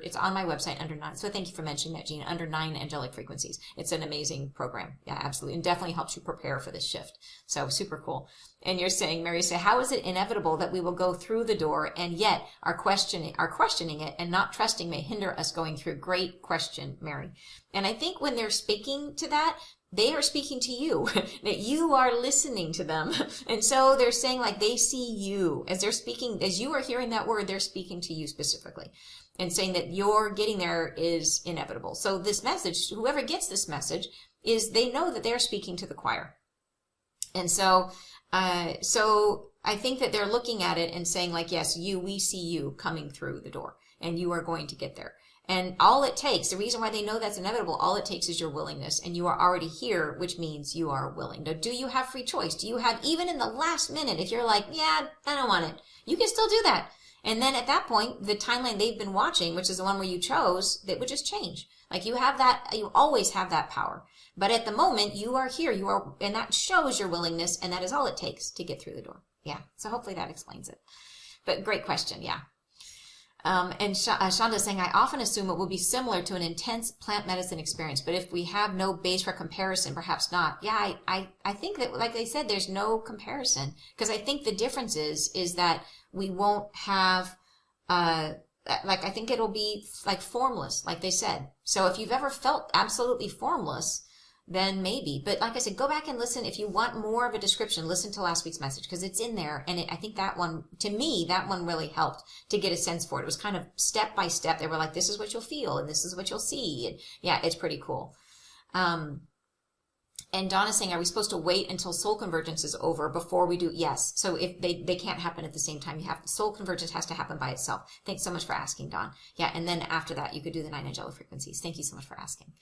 it's on my website under 9. So thank you for mentioning that, Jean, under 9 angelic frequencies. It's an amazing program. Yeah, absolutely. And definitely helps you prepare for this shift. So super cool. And you're saying, Mary, how is it inevitable that we will go through the door and yet are questioning it and not trusting may hinder us going through? Great question, Mary. And I think when they're speaking to that, they are speaking to you, that you are listening to them. And so they're saying, like, they see you as they're speaking, as you are hearing that word, they're speaking to you specifically and saying that your getting there is inevitable. So this message, whoever gets this message, they know that they're speaking to the choir. And so I think that they're looking at it and saying, like, yes, we see you coming through the door and you are going to get there. And all it takes, the reason why they know that's inevitable, all it takes is your willingness, and you are already here, which means you are willing. Now, do you have free choice? Do you have, even in the last minute, if you're like, yeah, I don't want it, you can still do that. And then at that point, the timeline they've been watching, which is the one where you chose, that would just change. Like you always have that power. But at the moment, you are here, and that shows your willingness, and that is all it takes to get through the door. Yeah. So hopefully that explains it. But great question. Yeah. And Shonda's saying, I often assume it will be similar to an intense plant medicine experience, but if we have no base for comparison, perhaps not. Yeah, I think that, like they said, there's no comparison, because I think the difference is that we won't have, I think it'll be like formless, like they said. So if you've ever felt absolutely formless, then maybe. But like I said, go back and listen. If you want more of a description, listen to last week's message, because it's in there. And I think that one, to me, that one really helped to get a sense for it. It was kind of step by step. They were like, this is what you'll feel and this is what you'll see. And yeah, it's pretty cool. And Donna's saying, are we supposed to wait until soul convergence is over before we do? Yes. So if they can't happen at the same time, soul convergence has to happen by itself. Thanks so much for asking, Dawn. Yeah. And then after that, you could do the 9 angelic frequencies. Thank you so much for asking.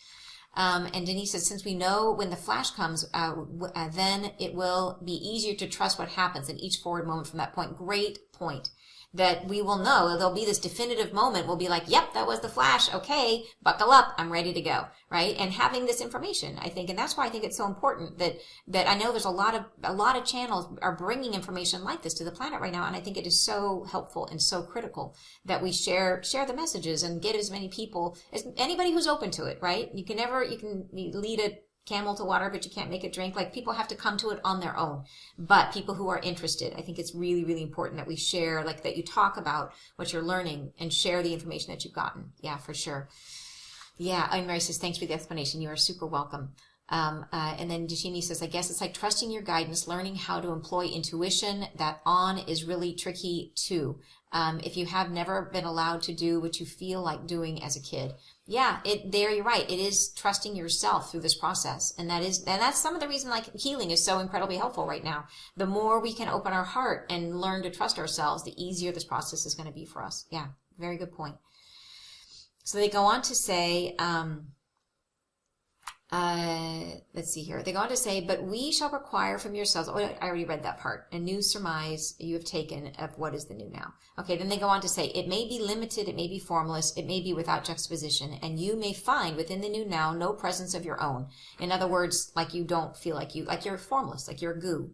And Denise says, since we know when the flash comes, then it will be easier to trust what happens in each forward moment from that point. Great point. That we will know, there'll be this definitive moment. We'll be like, yep, that was the flash. Okay, buckle up. I'm ready to go. Right. And having this information, I think, and that's why I think it's so important that I know there's a lot of channels are bringing information like this to the planet right now. And I think it is so helpful and so critical that we share the messages and get as many people, as anybody who's open to it. Right. You can lead a camel to water, but you can't make it drink. Like, people have to come to it on their own. But people who are interested, I think it's really, really important that we share, like, that you talk about what you're learning and share the information that you've gotten. Yeah, for sure. Yeah. And Mary says, thanks for the explanation. You are super welcome. And then Deshini says, I guess it's like trusting your guidance, learning how to employ intuition. That on is really tricky too. If you have never been allowed to do what you feel like doing as a kid. Yeah, you're right. It is trusting yourself through this process. And that's some of the reason, like, healing is so incredibly helpful right now. The more we can open our heart and learn to trust ourselves, the easier this process is going to be for us. Yeah, very good point. So they go on to say, Let's see here. They go on to say, but we shall require from yourselves. Oh, I already read that part. A new surmise you have taken of what is the new now. Okay, then they go on to say, it may be limited, it may be formless, it may be without juxtaposition, and you may find within the new now no presence of your own. In other words, like you don't feel like you're formless, like you're goo.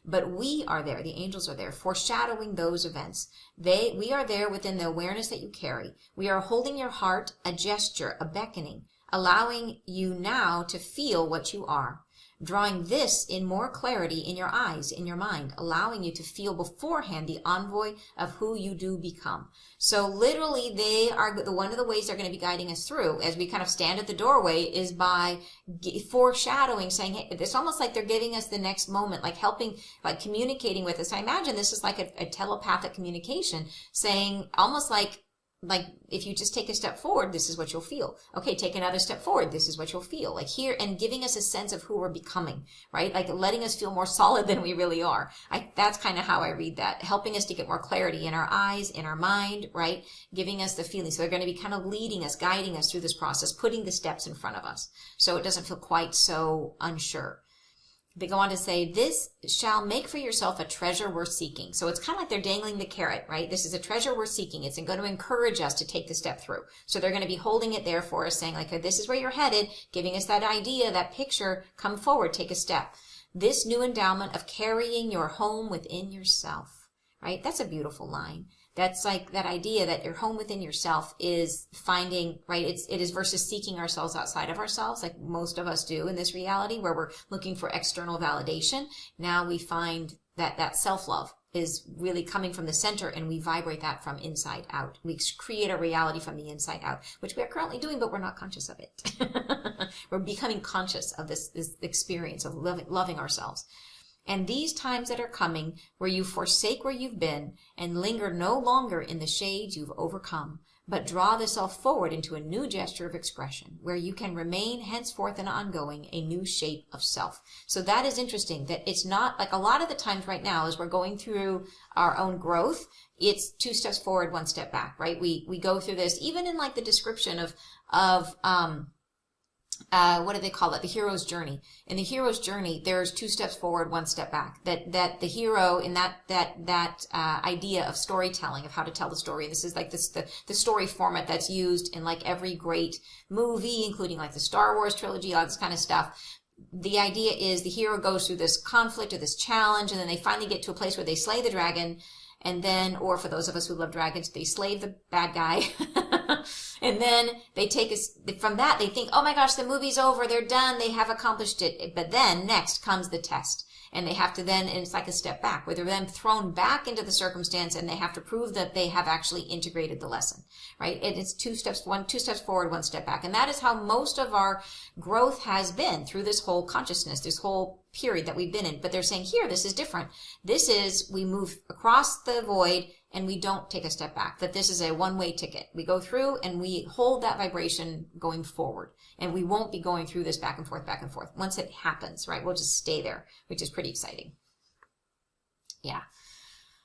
But we are there, the angels are there, foreshadowing those events. We are there within the awareness that you carry. We are holding your heart, a gesture, a beckoning, allowing you now to feel what you are, drawing this in more clarity in your eyes, in your mind, allowing you to feel beforehand the envoy of who you do become. So literally they are one of the ways they're going to be guiding us through as we kind of stand at the doorway is by foreshadowing, saying, hey, it's almost like they're giving us the next moment, like helping, like communicating with us. I imagine this is like a telepathic communication, saying almost like if you just take a step forward, this is what you'll feel. Okay, take another step forward, this is what you'll feel. Like here, and giving us a sense of who we're becoming, right? Like letting us feel more solid than we really are. That's kind of how I read that. Helping us to get more clarity in our eyes, in our mind, right? Giving us the feeling. So they're going to be kind of leading us, guiding us through this process, putting the steps in front of us. So it doesn't feel quite so unsure. They go on to say, this shall make for yourself a treasure worth seeking. So it's kind of like they're dangling the carrot, right? This is a treasure worth seeking. It's going to encourage us to take the step through. So they're going to be holding it there for us, saying like, this is where you're headed, giving us that idea, that picture, come forward, take a step. This new endowment of carrying your home within yourself, right? That's a beautiful line. That's like that idea that your home within yourself is finding, right? It is versus seeking ourselves outside of ourselves, like most of us do in this reality where we're looking for external validation. Now we find that self-love is really coming from the center, and we vibrate that from inside out. We create a reality from the inside out, which we are currently doing, but we're not conscious of it. We're becoming conscious of this experience of loving ourselves. And these times that are coming where you forsake where you've been and linger no longer in the shades you've overcome, but draw the self forward into a new gesture of expression where you can remain henceforth and ongoing a new shape of self. So that is interesting, that it's not like a lot of the times right now as we're going through our own growth, it's 2 steps forward, 1 step back, right? We go through this even in like the description of what do they call it? The hero's journey. In the hero's journey, there's 2 steps forward, 1 step back. That the hero in that idea of storytelling, of how to tell the story. This is like the story format that's used in like every great movie, including like the Star Wars trilogy, all this kind of stuff. The idea is the hero goes through this conflict or this challenge, and then they finally get to a place where they slay the dragon. And then, or for those of us who love dragons, they slay the bad guy. And then they take us from that. They think, oh my gosh, the movie's over. They're done. They have accomplished it. But then next comes the test. And they have to then, and it's like a step back where they're then thrown back into the circumstance and they have to prove that they have actually integrated the lesson, right? And it's 2 steps forward, 1 step back. And that is how most of our growth has been through this whole consciousness, this whole period that we've been in. But they're saying here, this is different. This is, we move across the void and we don't take a step back, that this is a one-way ticket. We go through and we hold that vibration going forward, and we won't be going through this back and forth. Once it happens, right, we'll just stay there, which is pretty exciting. Yeah.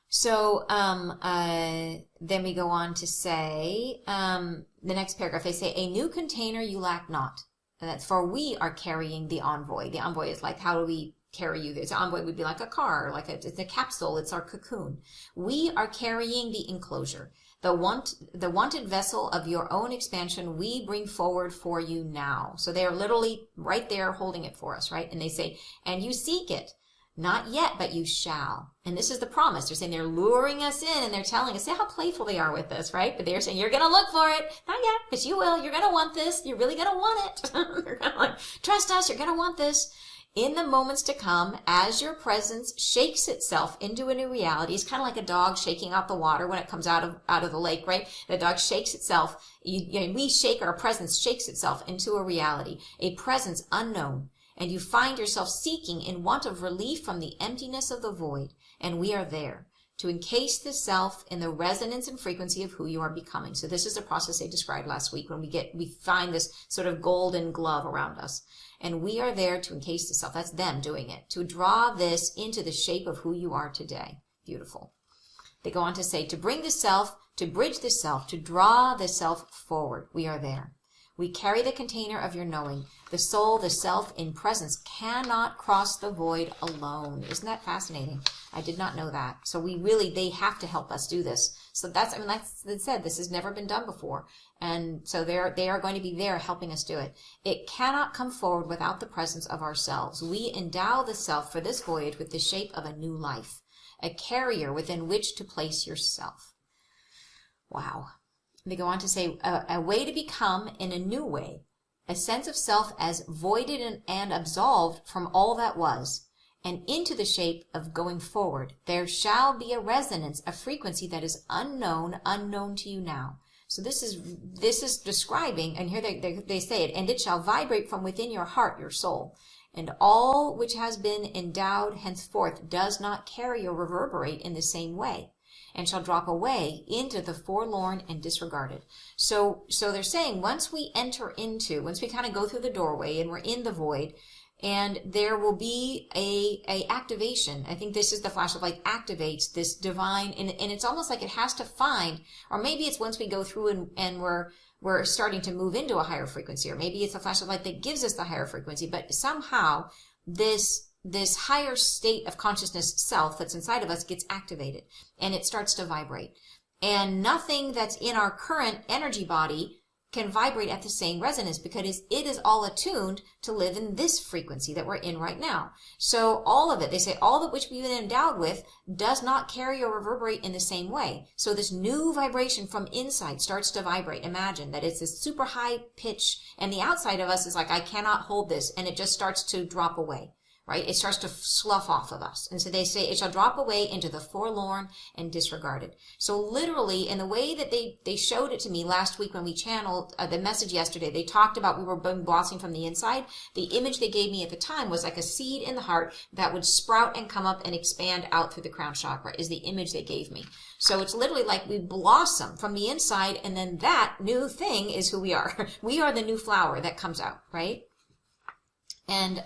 So then we go on to say, the next paragraph, they say, a new container you lack not. For we are carrying the envoy. The envoy is like, how do we carry you? The envoy would be like a car, it's a capsule, it's our cocoon. We are carrying the enclosure. The wanted vessel of your own expansion we bring forward for you now. So they are literally right there holding it for us, right? And they say, and you seek it. Not yet, but you shall. And this is the promise. They're saying they're luring us in and they're telling us, see how playful they are with this, right? But they're saying, you're going to look for it. Not yet, but you will. You're going to want this. You're really going to want it. You're going to like, trust us. You're going to want this. In the moments to come, as your presence shakes itself into a new reality, it's kind of like a dog shaking out the water when it comes out of the lake, right? The dog shakes itself. We shake, our presence shakes itself into a reality, a presence unknown. And you find yourself seeking in want of relief from the emptiness of the void. And we are there to encase the self in the resonance and frequency of who you are becoming. So this is the process they described last week when we find this sort of golden glove around us. And we are there to encase the self. That's them doing it. To draw this into the shape of who you are today. Beautiful. They go on to say, to bring the self, to bridge the self, to draw the self forward. We are there. We carry the container of your knowing. The soul, the self in presence, cannot cross the void alone. Isn't that fascinating? I did not know that. So they have to help us do this. So that's said, this has never been done before. And so they are going to be there helping us do it. It cannot come forward without the presence of ourselves. We endow the self for this voyage with the shape of a new life, a carrier within which to place yourself. Wow. They go on to say, a way to become in a new way, a sense of self as voided and absolved from all that was, and into the shape of going forward. There shall be a resonance, a frequency that is unknown to you now. So this is describing, and here they say it, and it shall vibrate from within your heart, your soul. And all which has been endowed henceforth does not carry or reverberate in the same way, and shall drop away into the forlorn and disregarded. So they're saying once we kind of go through the doorway and we're in the void, and there will be a activation. I think this is the flash of light activates this divine, and it's almost like it has to find, or maybe it's once we go through and we're starting to move into a higher frequency, or maybe it's a flash of light that gives us the higher frequency, but somehow this higher state of consciousness self that's inside of us gets activated and it starts to vibrate. And nothing that's in our current energy body can vibrate at the same resonance because it is all attuned to live in this frequency that we're in right now. So all of it, they say, all of which we've been endowed with does not carry or reverberate in the same way. So this new vibration from inside starts to vibrate. Imagine that it's this super high pitch and the outside of us is like, I cannot hold this, and it just starts to drop away. Right? It starts to slough off of us. And so they say it shall drop away into the forlorn and disregarded. So literally, in the way that they showed it to me last week when we channeled the message yesterday, they talked about we were blossoming from the inside. The image they gave me at the time was like a seed in the heart that would sprout and come up and expand out through the crown chakra is the image they gave me. So it's literally like we blossom from the inside, and then that new thing is who we are. We are the new flower that comes out, right? And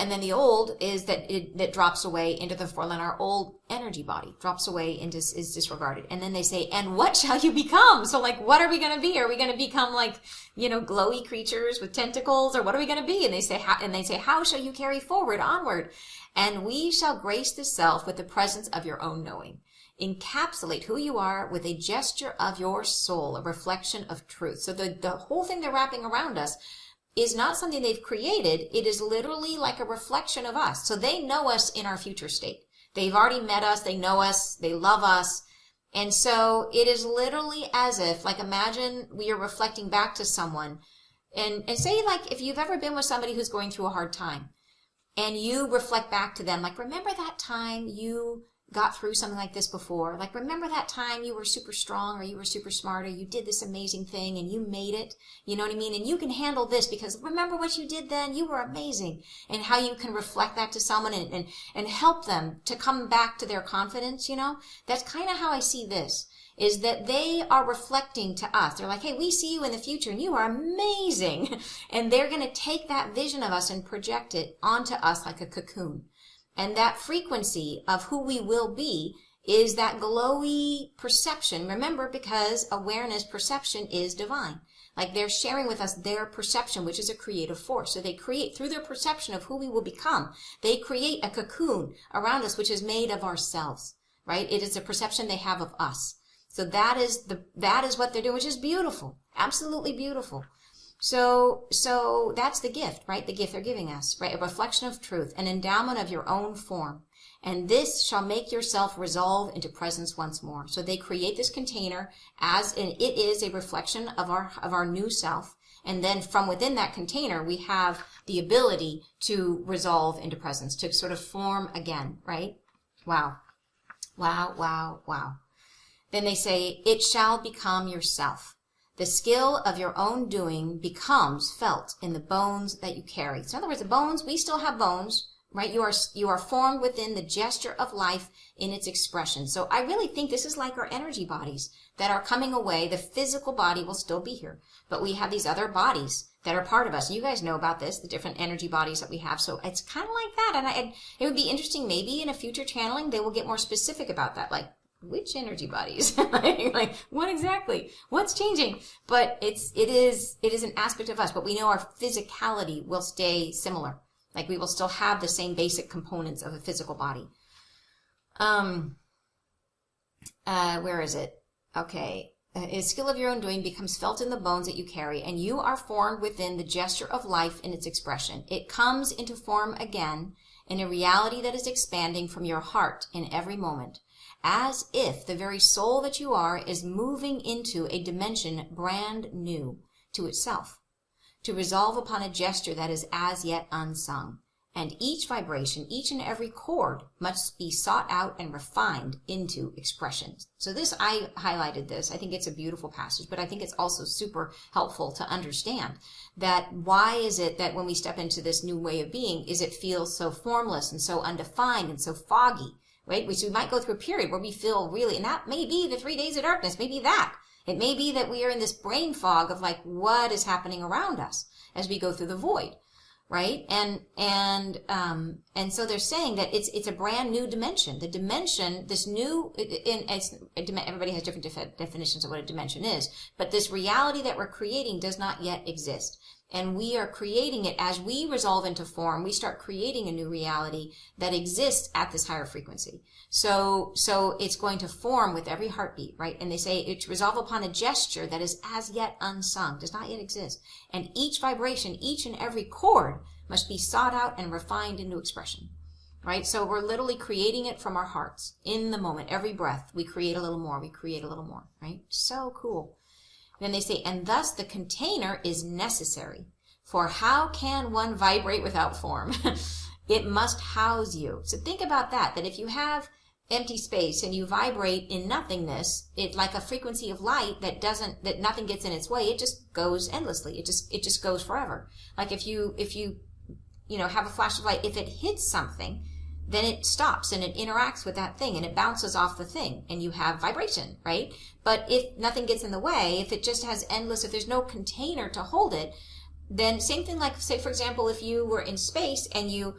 then the old is that drops away into the forlorn. Our old energy body drops away and is disregarded. And then they say, and what shall you become? So like, what are we going to be? Are we going to become like, glowy creatures with tentacles, or what are we going to be? And they say, how shall you carry forward onward? And we shall grace the self with the presence of your own knowing. Encapsulate who you are with a gesture of your soul, a reflection of truth. So the whole thing they're wrapping around us is not something they've created. It is literally like a reflection of us. So they know us in our future state. They've already met us. They know us. They love us. And so it is literally as if, like, imagine we are reflecting back to someone and say, like, if you've ever been with somebody who's going through a hard time and you reflect back to them, like, remember that time you got through something like this before? Like, remember that time you were super strong, or you were super smart, or you did this amazing thing and you made it, you know what I mean? And you can handle this because remember what you did then? You were amazing. And how you can reflect that to someone and help them to come back to their confidence, That's kind of how I see this, is that they are reflecting to us. They're like, hey, we see you in the future and you are amazing. And they're going to take that vision of us and project it onto us like a cocoon. And that frequency of who we will be is that glowy perception. Remember, because awareness, perception is divine. Like, they're sharing with us their perception, which is a creative force. So they create, through their perception of who we will become, they create a cocoon around us, which is made of ourselves, right? It is a perception they have of us. So that is what they're doing, which is beautiful. Absolutely beautiful. So that's the gift, right? The gift they're giving us, right? A reflection of truth, an endowment of your own form. And this shall make yourself resolve into presence once more. So they create this container and it is a reflection of our new self. And then from within that container, we have the ability to resolve into presence, to sort of form again, right? Wow. Wow, wow, wow. Then they say, it shall become yourself. The skill of your own doing becomes felt in the bones that you carry. So in other words, the bones, we still have bones, right? You are formed within the gesture of life in its expression. So I really think this is like our energy bodies that are coming away. The physical body will still be here, but we have these other bodies that are part of us. You guys know about this, the different energy bodies that we have. So it's kind of like that. And it would be interesting, maybe in a future channeling, they will get more specific about that. Like, which energy bodies? Like, what exactly? What's changing? But it is an aspect of us, but we know our physicality will stay similar. Like, we will still have the same basic components of a physical body. Where is it? Okay. A skill of your own doing becomes felt in the bones that you carry, and you are formed within the gesture of life in its expression. It comes into form again in a reality that is expanding from your heart in every moment, as if the very soul that you are is moving into a dimension brand new to itself, to resolve upon a gesture that is as yet unsung. And each vibration, each and every chord must be sought out and refined into expression. So this, I highlighted this. I think it's a beautiful passage, but I think it's also super helpful to understand that why is it that when we step into this new way of being, is it feels so formless and so undefined and so foggy, right? So we might go through a period where we feel really, and that may be the 3 days of darkness, maybe that. It may be that we are in this brain fog of like, what is happening around us as we go through the void. Right? And so they're saying that it's a brand new dimension. The dimension, this new, everybody has different definitions of what a dimension is, but this reality that we're creating does not yet exist. And we are creating it as we resolve into form. We start creating a new reality that exists at this higher frequency. So it's going to form with every heartbeat, right? And they say it's resolve upon a gesture that is as yet unsung, does not yet exist. And each vibration, each and every chord must be sought out and refined into expression, right? So we're literally creating it from our hearts in the moment. Every breath, we create a little more, we create a little more, right? So cool. Then they say, and thus the container is necessary. For how can one vibrate without form? It must house you. So think about that if you have empty space and you vibrate in nothingness, it's like a frequency of light that nothing gets in its way. It just goes endlessly. It just goes forever. Like if you have a flash of light, if it hits something, then it stops and it interacts with that thing and it bounces off the thing and you have vibration, right? But if nothing gets in the way, if it just has endless, if there's no container to hold it, then same thing like, say, for example, if you were in space and you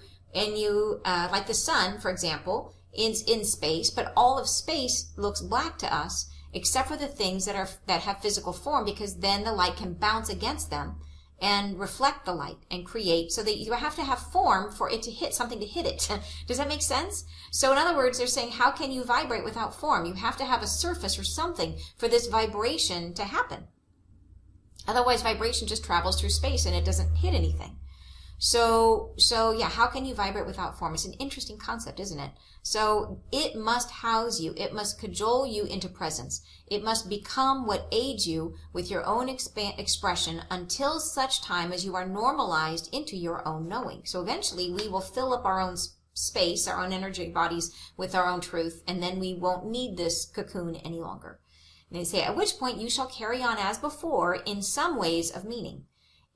like the sun, for example, in space, but all of space looks black to us, except for the things that have physical form, because then the light can bounce against them and reflect the light and create, so that you have to have form for it to hit something to hit it. Does that make sense? So in other words, they're saying, how can you vibrate without form? You have to have a surface or something for this vibration to happen. Otherwise, vibration just travels through space and it doesn't hit anything. So yeah, how can you vibrate without form? It's an interesting concept, isn't it? So it must house you. It must cajole you into presence. It must become what aids you with your own expression until such time as you are normalized into your own knowing. So eventually we will fill up our own space, our own energetic bodies with our own truth, and then we won't need this cocoon any longer. And they say, at which point you shall carry on as before in some ways of meaning.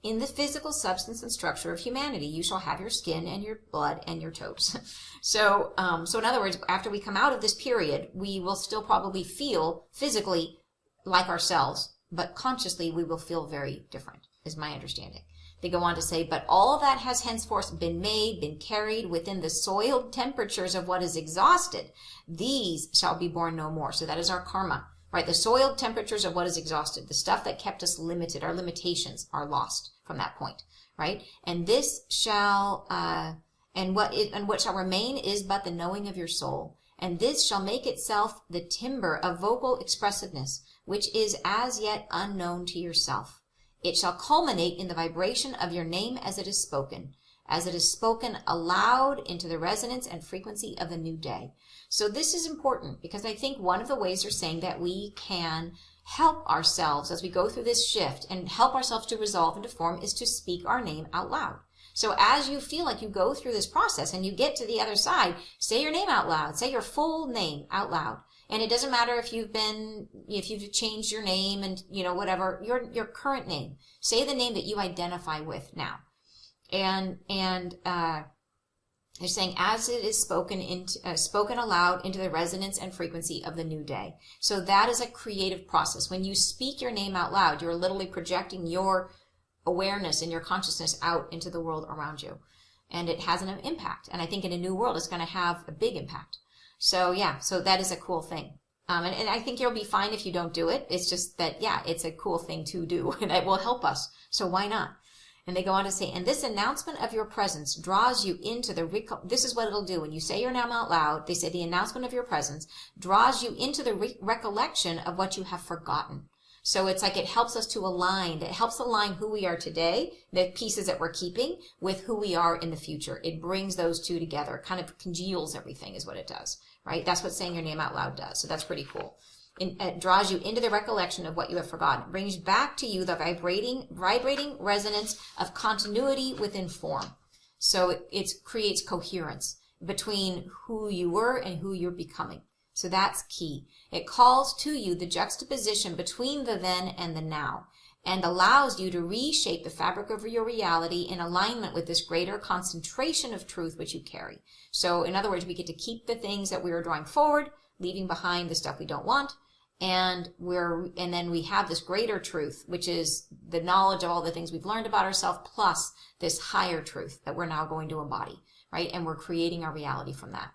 In the physical substance and structure of humanity, you shall have your skin and your blood and your toes. So in other words, after we come out of this period, we will still probably feel physically like ourselves, but consciously we will feel very different, is my understanding. They go on to say, but all that has henceforth been made, been carried within the soiled temperatures of what is exhausted, these shall be born no more. So that is our karma. Right, the soiled temperatures of what is exhausted, the stuff that kept us limited, our limitations are lost from that point, right? And this shall, and what shall remain is but the knowing of your soul. And this shall make itself the timber of vocal expressiveness, which is as yet unknown to yourself. It shall culminate in the vibration of your name as it is spoken aloud into the resonance and frequency of the new day. So this is important because I think one of the ways they're saying that we can help ourselves as we go through this shift and help ourselves to resolve into form is to speak our name out loud. So as you feel like you go through this process and you get to the other side, say your name out loud, say your full name out loud. And it doesn't matter if you've changed your name and, whatever, your current name. Say the name that you identify with now. And they're saying, as it is spoken aloud into the resonance and frequency of the new day. So that is a creative process. When you speak your name out loud, you're literally projecting your awareness and your consciousness out into the world around you. And it has an impact. And I think in a new world, it's going to have a big impact. So yeah, so that is a cool thing. And I think you'll be fine if you don't do it. It's just that, yeah, it's a cool thing to do and it will help us. So why not? And they go on to say, and this announcement of your presence draws you into this is what it'll do. When you say your name out loud, they say the announcement of your presence draws you into the recollection of what you have forgotten. So it's like it helps us to align. It helps align who we are today, the pieces that we're keeping, with who we are in the future. It brings those two together, kind of congeals everything is what it does, right? That's what saying your name out loud does. So that's pretty cool. It draws you into the recollection of what you have forgotten. It brings back to you the vibrating resonance of continuity within form. So it creates coherence between who you were and who you're becoming. So that's key. It calls to you the juxtaposition between the then and the now, and allows you to reshape the fabric of your reality in alignment with this greater concentration of truth which you carry. So in other words, we get to keep the things that we are drawing forward, leaving behind the stuff we don't want, and then we have this greater truth, which is the knowledge of all the things we've learned about ourselves, plus this higher truth that we're now going to embody, right? And we're creating our reality from that.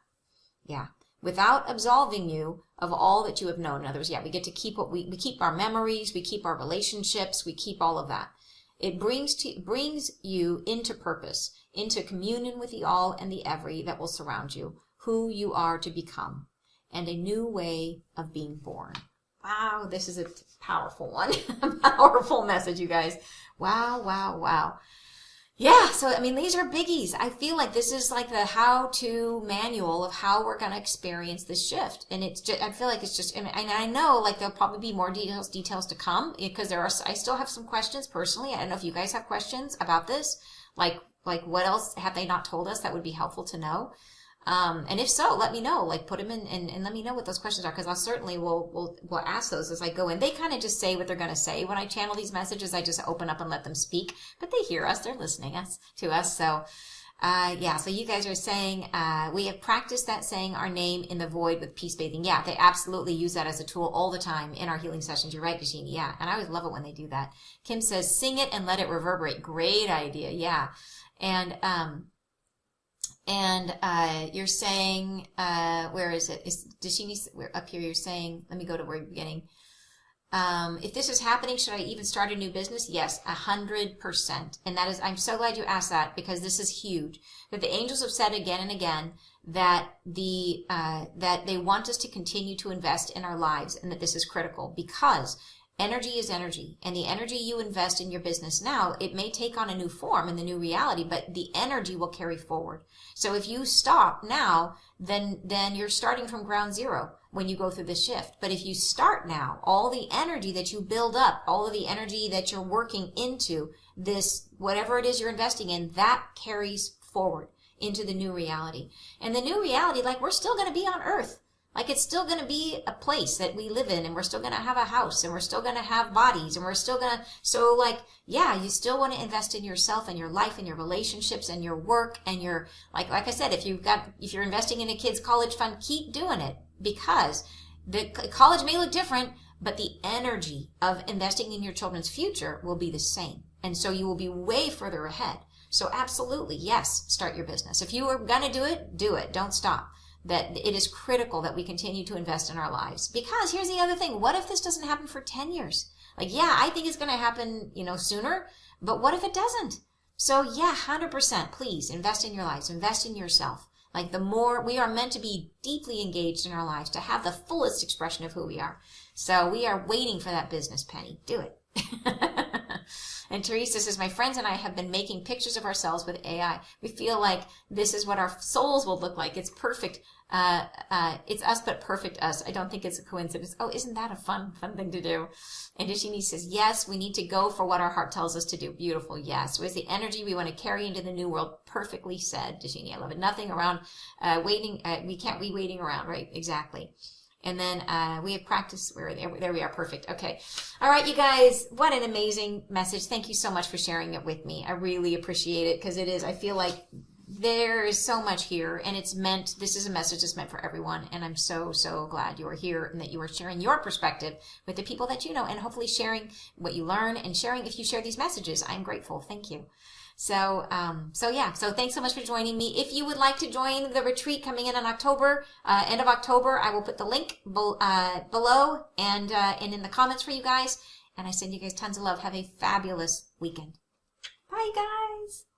Yeah. Without absolving you of all that you have known. In other words, yeah, we get to keep what we keep our memories, we keep our relationships, we keep all of that. It brings you into purpose, into communion with the all and the every that will surround you, who you are to become, and a new way of being born. Wow, this is a powerful one. A powerful message, you guys. Wow, wow, wow. Yeah, so I mean, these are biggies. I feel like this is like the how-to manual of how we're going to experience this shift. And it's just, I feel like it's just, and I know like there'll probably be more details to come, because I still have some questions personally. I don't know if you guys have questions about this. Like what else have they not told us that would be helpful to know? And if so, let me know, like put them in and let me know what those questions are, because I'll certainly will ask those as I go in. They kind of just say what they're going to say. When I channel these messages, I just open up and let them speak, but they hear us, they're listening to us. So, yeah, so you guys are saying, we have practiced that saying our name in the void with peace bathing. Yeah, they absolutely use that as a tool all the time in our healing sessions. You're right, Dashini. Yeah. And I always love it when they do that. Kim says, sing it and let it reverberate. Great idea. Yeah. And you're saying, where is it? Dashini, we're up here. You're saying, let me go to where you're beginning. If this is happening, should I even start a new business? Yes, 100%. And that is, I'm so glad you asked that, because this is huge. That the angels have said again and again that that they want us to continue to invest in our lives, and that this is critical, because energy is energy, and the energy you invest in your business now, it may take on a new form in the new reality, but the energy will carry forward. So if you stop now, then you're starting from ground zero when you go through the shift. But if you start now, all the energy that you build up, all of the energy that you're working into this, whatever it is you're investing in, that carries forward into the new reality. And the new reality, like, we're still going to be on Earth. Like, it's still going to be a place that we live in, and we're still going to have a house, and we're still going to have bodies, and we're still going to, so like, yeah, you still want to invest in yourself and your life and your relationships and your work and your, like I said, if you're investing in a kid's college fund, keep doing it, because the college may look different, but the energy of investing in your children's future will be the same. And so you will be way further ahead. So absolutely, yes, start your business. If you are going to do it. Don't stop. That it is critical that we continue to invest in our lives. Because here's the other thing. What if this doesn't happen for 10 years? Like, yeah, I think it's going to happen, sooner, but what if it doesn't? So yeah, 100%, please invest in your lives, invest in yourself. Like, the more we are meant to be deeply engaged in our lives, to have the fullest expression of who we are. So we are waiting for that business, Penny. Do it. And Teresa says, my friends and I have been making pictures of ourselves with AI. We feel like this is what our souls will look like. It's perfect. It's us, but perfect us. I don't think it's a coincidence. Oh, isn't that a fun thing to do? And Dashini says, yes, we need to go for what our heart tells us to do. Beautiful. Yes. With the energy we want to carry into the new world. Perfectly said, Dashini. I love it. Nothing around, waiting. We can't be waiting around, right? Exactly. And then we have practice. There we are. Perfect. Okay. All right, you guys. What an amazing message. Thank you so much for sharing it with me. I really appreciate it, because it is. I feel like there is so much here, and this is a message that's meant for everyone. And I'm so, so glad you are here and that you are sharing your perspective with the people that you know, and hopefully sharing what you learn and sharing if you share these messages. I'm grateful. Thank you. So thanks so much for joining me. If you would like to join the retreat coming in October, end of October, I will put the link below and in the comments for you guys. And I send you guys tons of love. Have a fabulous weekend. Bye, guys.